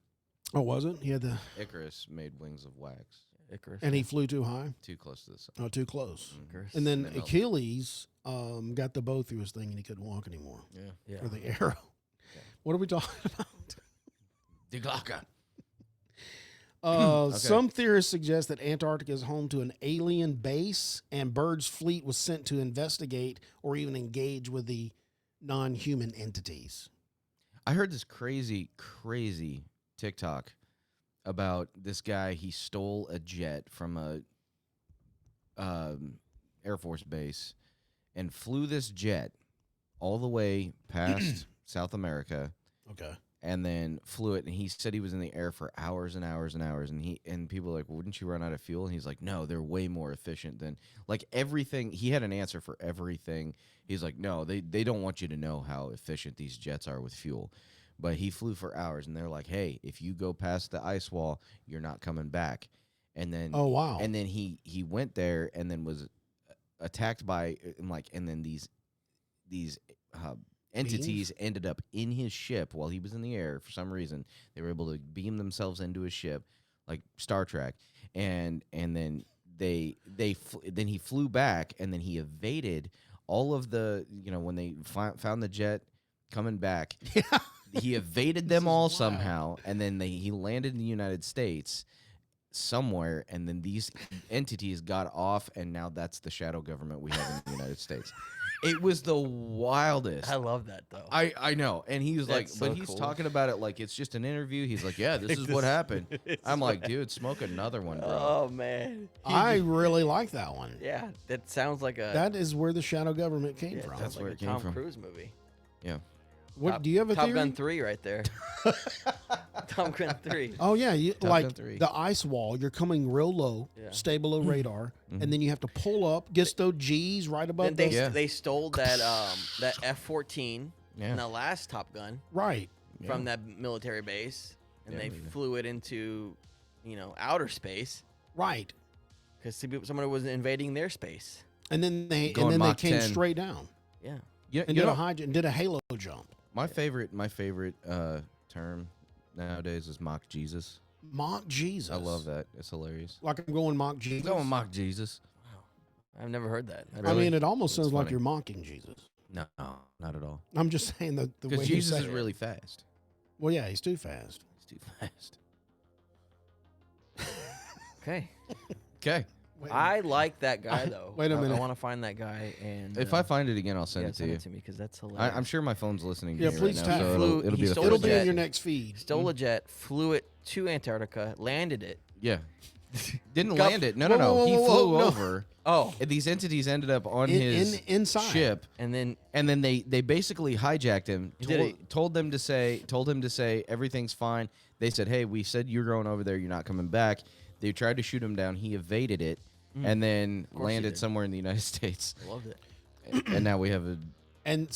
Oh, was it? He had the Icarus made wings of wax. Icarus. and he flew too high. Too close to the sun. Oh, too close. Icarus. And then They melted. Achilles got the bow through his thing, and he couldn't walk anymore. Yeah. Yeah. Or the arrow. Yeah. What are we talking about? Die Glocke. Some theorists suggest that Antarctica is home to an alien base, and Byrd's fleet was sent to investigate or even engage with the non-human entities. I heard this crazy TikTok about this guy. He stole a jet from a Air Force base and flew this jet all the way past South America. Okay. And then flew it, and he said he was in the air for hours and hours and hours. And people were like, well, wouldn't you run out of fuel? And he's like, no, they're way more efficient than like everything. He had an answer for everything. He's like, no, they don't want you to know how efficient these jets are with fuel. But he flew for hours, and they're like, hey, if you go past the ice wall, you're not coming back. And then Oh, wow. And then he went there and then was attacked by and then these entities ended up in his ship while he was in the air. For some reason, they were able to beam themselves into his ship, like Star Trek, and then then he flew back, and then he evaded all of the when they found the jet coming back. He evaded them all somehow, and then he landed in the United States somewhere, and then these entities got off, and now that's the shadow government we have in the United States. It was the wildest. I love that though. I know, and he was like, That's so but he's cool. talking about it like it's just an interview. He's like, yeah, this is what happened. I'm like, dude, smoke another one, bro. Oh man. I really like that one. Yeah, that sounds like a That is where the shadow government came from. that's where like it a came Tom from. Cruise movie. Yeah. What do you have a Top theory? Gun 3 right there. Tom Gun 3. Oh yeah, Gun like 3. the ice wall. You're coming real low, Yeah. stay below radar, and then you have to pull up, get those G's right above Then those. they stole that F-14 Yeah. in the last Top Gun Right. from that military base, and Yeah, they yeah. flew it into outer space Right. because someone was invading their space. And then they Going Mach came 10. straight down Yeah. Yeah. and did a halo jump. My favorite term nowadays is mock Jesus. Mock Jesus. I love that. It's hilarious. Like I'm going mock Jesus. Going mock Jesus. I've never heard that. I mean, it almost That's sounds like funny. you're mocking Jesus. No, not at all. I'm just saying the way Because you Jesus say is it. really fast. Well, yeah, he's too fast. He's too fast. Okay. Okay. Wait a I like that guy though. Wait a minute. I want to find that guy and If I find it again, I'll send yeah, it to send you. it to me because that's hilarious. I'm sure my phone's listening to Yeah, me please right now, tap. so Flew- it'll he be the stole first It'll be jet. in your next feed. Stole a jet, flew it to Antarctica, landed it. Yeah. Didn't Got- land it. No, Whoa, no, no. whoa, He whoa, flew whoa, no. over. Oh, And these entities ended up on his inside. ship, and then and then they basically hijacked him. Did Told him to say everything's fine. They said, "Hey, we said you're going over there. You're not coming back." They tried to shoot him down. He evaded it, and then course he landed did. somewhere in the United States. I loved it. And now we have a And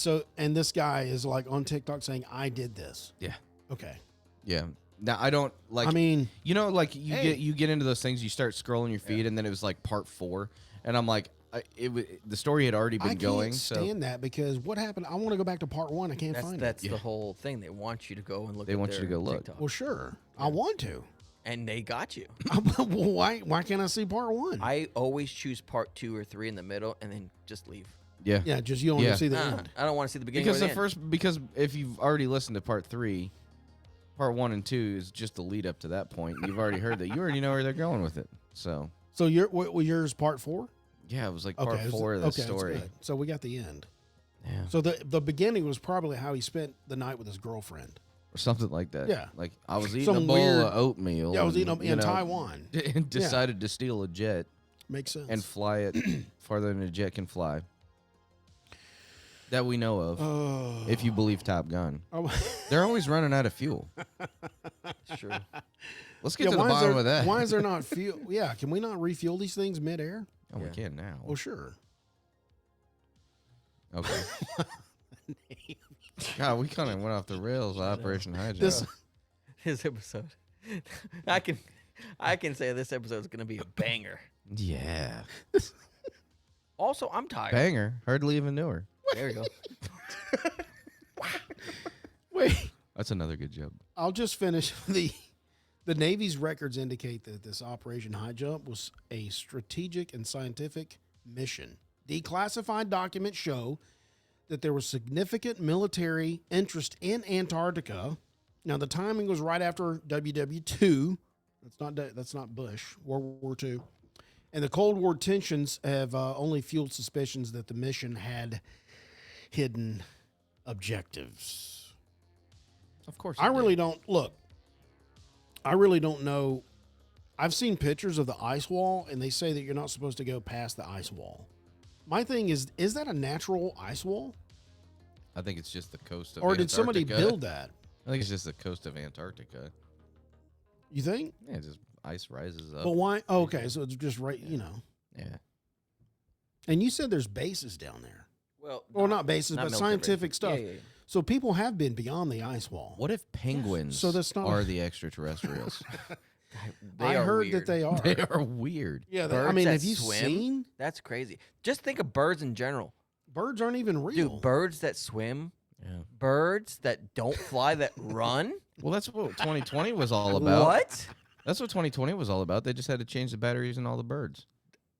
this guy is like on TikTok saying, "I did this." yeah. Okay. Yeah. Now I don't like. I mean, you know, like Hey. you get into those things. You start scrolling your feed, and then it was like part 4, and I'm like, the story had already been I going. can't So stand that because what happened? I want to go back to part 1. I can't find That's it. the whole thing. They want you to go and look. They at want you to their go look. TikTok. Well, sure. I want to. And they got you. Well, why can't I see part 1? I always choose part 2 or 3 in the middle, and then just leave. yeah. Yeah, just you don't Yeah. want to see the end. I don't want to see the beginning. Because or the the end. first, because if you've already listened to part 3, part 1 and 2 is just the lead up to that point. You've already heard that. You already know where they're going with it. So So yours part 4? yeah, it was like part Okay, 4 of the okay, that's story. good. So we got the end. Yeah, So the beginning was probably how he spent the night with his girlfriend. or something like that. Yeah. like I was eating Some a bowl weird- of oatmeal. Yeah, I was eating and, them you in know, Taiwan. and decided to steal a jet Makes sense. and fly it farther than a jet can fly. That we know of, if you believe Top Gun. Oh, They're always running out of fuel. It's true. Let's get yeah, to the why is bottom there, of that. Why is there not fuel? Yeah, can we not refuel these things midair? Oh, we Yeah. can now. Well, sure. Okay. God, we kind of went off the rails. Operation Hijack. This This episode, I can say this episode is going to be a banger. yeah, Also, I'm tired. banger. Hardly even knew her. There you go. wait. That's another good joke. I'll just finish the Navy's records indicate that this Operation High Jump was a strategic and scientific mission. Declassified documents show that there was significant military interest in Antarctica. Now, the timing was right after WW2. That's not Bush, World War II. And the Cold War tensions have only fueled suspicions that the mission had hidden objectives. Of course. I really don't know. I've seen pictures of the ice wall, and they say that you're not supposed to go past the ice wall. My thing is that a natural ice wall? I think it's just the coast of Or Antarctica. did somebody build that? I think it's just the coast of Antarctica. You think? Yeah, just ice rises up. But why? Oh, okay, so it's just right, Yeah. And you said there's bases down there. Well, Not bases, but military scientific bases. stuff. Yeah. So people have been beyond the ice wall. What if penguins So that's not- are the extraterrestrials? They I are heard weird. that they are. They are weird. Yeah, I Birds mean, that have you swim? seen? That's crazy. Just think of birds in general. Birds aren't even real. Dude, birds that swim, Yeah. birds that don't fly, that run. Well, that's what 2020 was all about. What? That's what 2020 was all about. They just had to change the batteries in all the birds.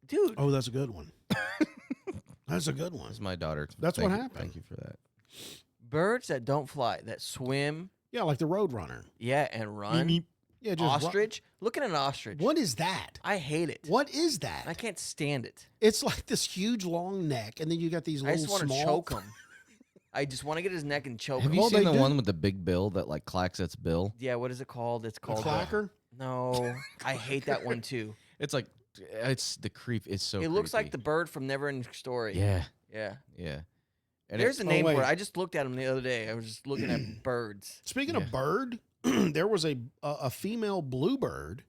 Dude, Oh, that's a good one. That's a good one. That's my daughter. That's Thank what you- happened. Thank you for that. birds that don't fly, that swim, Yeah, like the Roadrunner. yeah, and run. Yeah, just Ostrich. Look at an ostrich. What is that? I hate it. What is that? I can't stand it. It's like this huge long neck, and then you got these I little just want to small. choke him. I just want to get his neck and choke Have him. you Well, seen they the do- one with the big bill that like clacks its bill? Yeah, what is it called? It's The called clacker. No, I hate that one too. It's like it's the creep. It's so. It looks like the creepy. bird from Neverending Story. Yeah, Yeah. yeah. And There's it- a name for wait. it. I just looked at him the other day. I was just looking at birds. Speaking Yeah. of bird, there was a female bluebird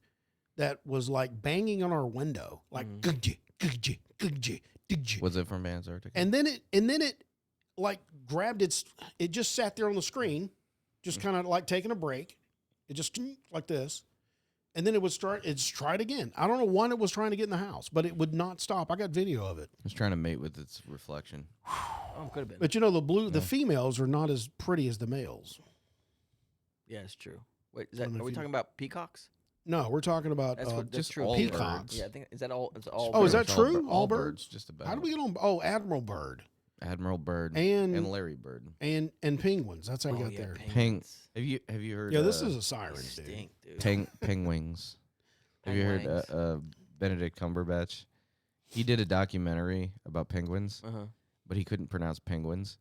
that was like banging on our window, like "Guggy, guggy, guggy, guggy." was it from Antarctica? and then it like grabbed it just sat there on the screen, just kind of like taking a break. It just like this. And then it's tried again. I don't know when it was trying to get in the house, but it would not stop. I got video of it. It's trying to mate with its reflection. Oh, could have been. But you know, the females are not as pretty as the males. Yeah, it's true. Wait, I don't know are if we you- talking about peacocks? No, we're talking about That's just true. all peacocks. birds. Yeah, I think is that all? It's all. Oh, is birds. that true? All birds, birds? just about. How do we get on? Oh, Admiral Bird Admiral Bird and Larry Bird? and penguins. That's how we Oh, got yeah, there. penguins. Have you heard? Yeah, this is a siren, They dude. stink, dude. Penguins. Have you heard Penguins. Benedict Cumberbatch? He did a documentary about penguins, Uh-huh. but he couldn't pronounce penguins.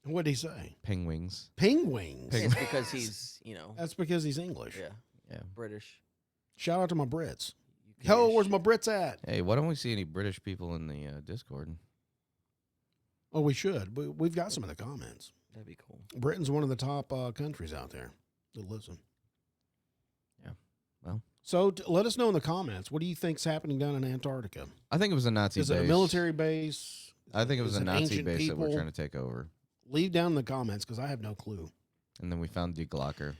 What did he say? Penguins. Penguins. It's because he's, That's because he's English. Yeah. British. Shout out to my Brits. You Yo, British. where's my Brits at? Hey, why don't we see any British people in the Discord? Oh, we should. We've got some in the comments. That'd be cool. Britain's one of the top countries out there that listen. Yeah. Well. So let us know in the comments. What do you think's happening down in Antarctica? I think it was a Nazi Is base. it a military base? I think it was Is a Nazi ancient base that we're people? trying to take over. Leave down in the comments because I have no clue. And then we found De Glocker,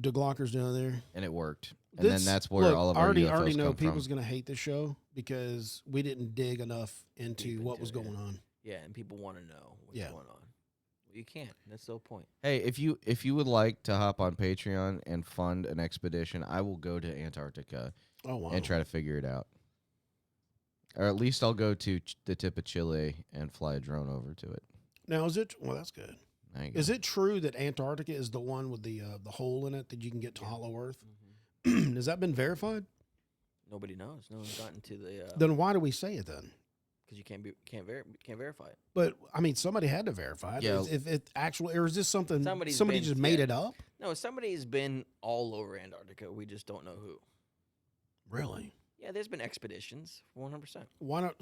De Glocker's down there. and it worked. And then that's where look, all of I our already UFOs know come people's from. going to hate the show because we didn't dig enough into Deep what into was it, going on. Yeah, and people want to know what's Yeah. going on. Well, you can't. That's the whole point. Hey, if you would like to hop on Patreon and fund an expedition, I will go to Antarctica Oh, wow. and try to figure it out. Or at least I'll go to the tip of Chile and fly a drone over to it. Now, is it? Well, that's good. There you go. Is it true that Antarctica is the one with the hole in it that you can get to Hollow Earth? Mm-hmm. Has that been verified? Nobody knows. No one's gotten to the. Then why do we say it then? Because you can't verify it. But I mean, somebody had to verify it. Yeah. If it actually, or is this something Somebody's somebody been- just made yeah. it up? No, somebody's been all over Antarctica. We just don't know who. Really? Yeah, there's been expeditions, 100%. Why not?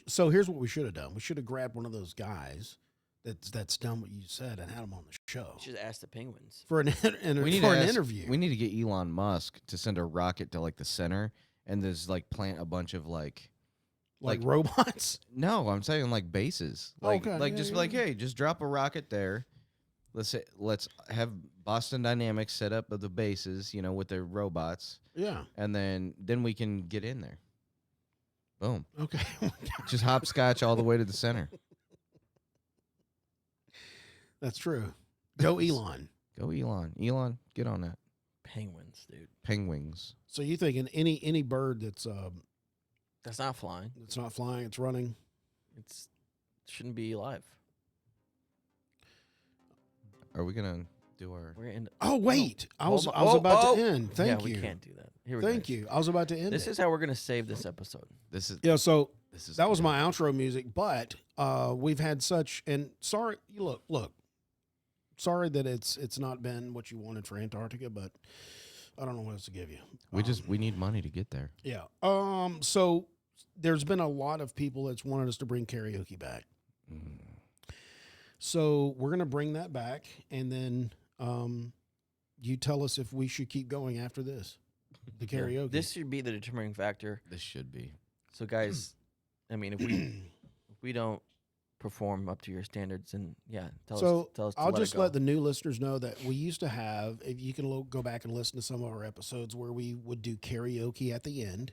So here's what we should have done. We should have grabbed one of those guys that's done what you said and had him on the show You should ask the penguins. for an we need for to an ask- interview. We need to get Elon Musk to send a rocket to like the center and just like plant a bunch of like robots. no, I'm saying like bases. Like Okay, like yeah, just yeah, be like, yeah. hey, just drop a rocket there. Let's have Boston Dynamics set up the bases, with their robots, Yeah. and then we can get in there. Boom. Okay. Just hopscotch all the way to the center. That's true. Go Elon. Go Elon. Elon, get on that. Penguins, dude. Penguins. So you thinking any bird that's That's not flying. not flying, it's running. Shouldn't be alive. Are we gonna do our? We're in. Oh wait, I was Hold I was on. about to Oh, end. Thank yeah, you. we can't do that. Here we Thank go. you. I was about to end. This it. is how we're gonna save this episode. This is. Yeah. So This is. that was good. my outro music, but we've had such and sorry. Look. Sorry that it's not been what you wanted for Antarctica, but I don't know what else to give you. We need money to get there. Yeah. So there's been a lot of people that's wanted us to bring karaoke back. So we're gonna bring that back, and then you tell us if we should keep going after this. The Yeah. karaoke. This should be the determining factor. This should be. So, guys, I mean, if we don't perform up to your standards, and tell us. To I'll let just it go. let the new listeners know that we used to have, if you can go back and listen to some of our episodes where we would do karaoke at the end,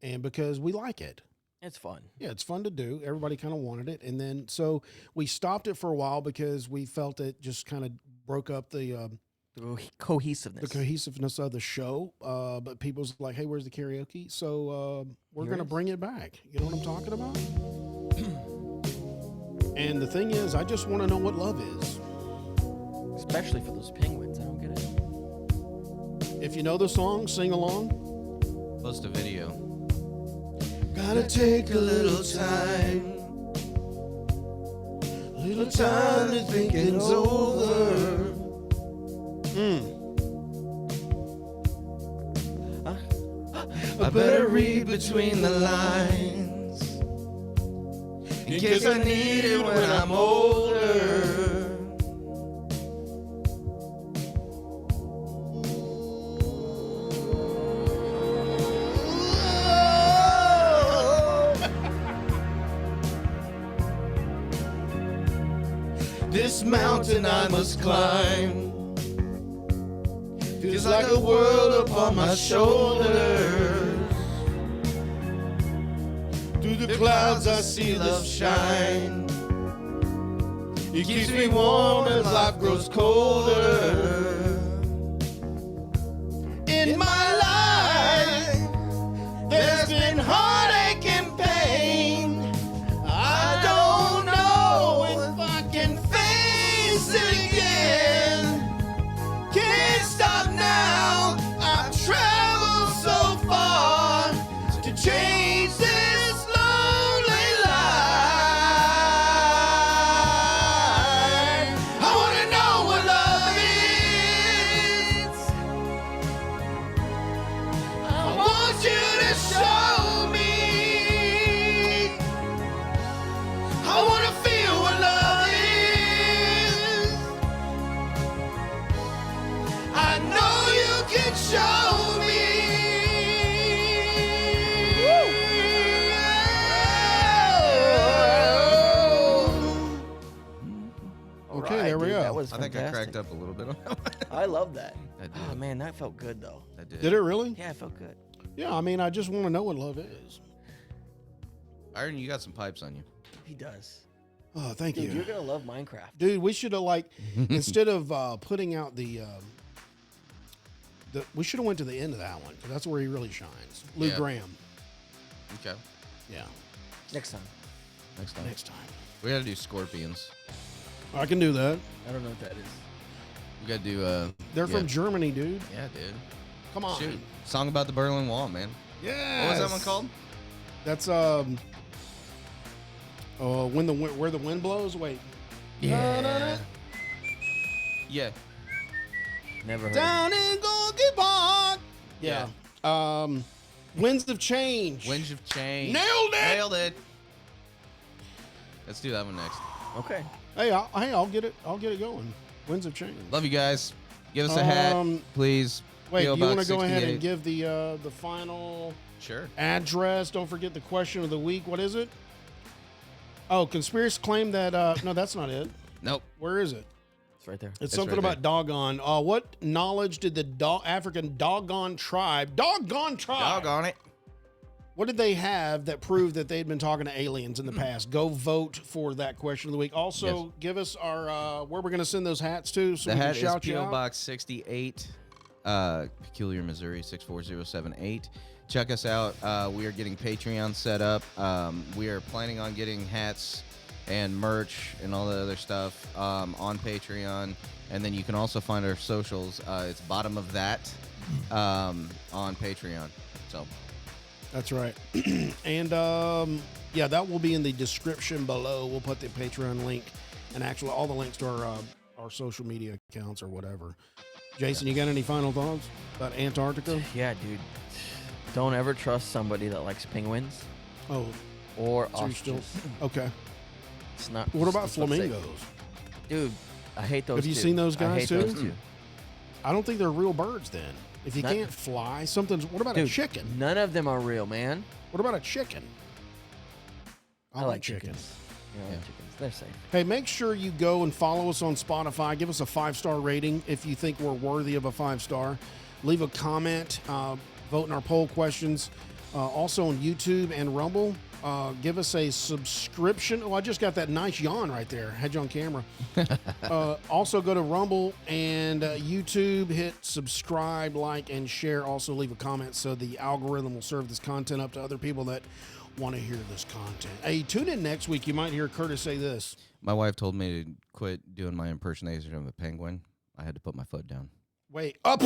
and because we like it. It's fun. Yeah, it's fun to do. Everybody kind of wanted it. And then, so we stopped it for a while because we felt it just kind of broke up the Cohesiveness. cohesiveness of the show. But people's like, hey, where's the karaoke? So we're Here going to it is. bring it back. You know what I'm talking about? And the thing is, I just want to know what love is. Especially for those penguins. I don't get it. If you know the song, sing along. Post a video. Gotta take a little time. Little time to think it's over. I better read between the lines in case I need it when I'm older. This mountain I must climb feels like a world upon my shoulders. Through the clouds I see love shine. It keeps me warm as life grows colder. In my life I know you can show me. Okay, Alright, there we dude, go. That was I think I fantastic. cracked up a little bit on that one. I love that. I did. Oh man, that felt good though. I did. Did it really? Yeah, it felt good. Yeah, I mean, I just want to know what love is. Iron, you got some pipes on you. He does. Oh, thank Dude, you. you're gonna love Minecraft. Dude, we should have instead of putting out we should have went to the end of that one because that's where he really shines. Lou Yeah. Graham. Okay. Yeah. Next time. Next time. Next time. We gotta do scorpions. I can do that. I don't know what that is. We gotta do They're yeah. from Germany, dude. Yeah, dude. Come on. Shoot. Song about the Berlin Wall, man. Yeah. What was that one called? That's where the wind blows. Wait. Yeah. Yeah. Never heard. Down in Gorky Park. Yeah. Winds of Change. Winds of Change. Nailed it. Nailed it. Let's do that one next. Okay. Hey, I'll get it. I'll get it going. Winds of Change. Love you guys. Give us a hat, please. Wait, PO do you want Box to go ahead 68. and give the final Sure. address? Don't forget the question of the week. What is it? Oh, conspiracy claim that no, that's not it. Nope. Where is it? It's right there. It's It's something right about doggone. What knowledge did the African doggone tribe, Doggone it. what did they have that proved that they'd been talking to aliens in the past? Go vote for that question of the week. Also, Yes. give us our where we're going to send those hats to, so The we can hat is shout you PO out. Box 68, Peculiar, Missouri 64078. Check us out. We are getting Patreon set up. We are planning on getting hats and merch and all the other stuff on Patreon. And then you can also find our socials. It's bottom of that on Patreon. So That's right. And yeah, that will be in the description below. We'll put the Patreon link and actually all the links to our social media accounts or whatever. Jason, you got any final thoughts about Antarctica? Yeah, dude. Don't ever trust somebody that likes penguins Oh, or so you're still ostriches. okay. It's not. What about it's not safe. flamingos? Dude, I hate those. Have you too. seen those I guys hate too? those too. I don't think they're real birds then. If you Not- can't fly, something's. What about a Dude, chicken? None of them are real, man. What about a chicken? I like chickens. You know, I like chickens. They're safe. Hey, make sure you go and follow us on Spotify. Give us a 5-star rating if you think we're worthy of a 5-star. Leave a comment. Vote in our poll questions. Also on YouTube and Rumble. Give us a subscription. Oh, I just got that nice yawn right there. Had you on camera. Also go to Rumble and YouTube. Hit subscribe, like, and share. Also leave a comment so the algorithm will serve this content up to other people that want to hear this content. Hey, tune in next week. You might hear Curtis say this. my wife told me to quit doing my impersonation of a penguin. I had to put my foot down. Wait, up.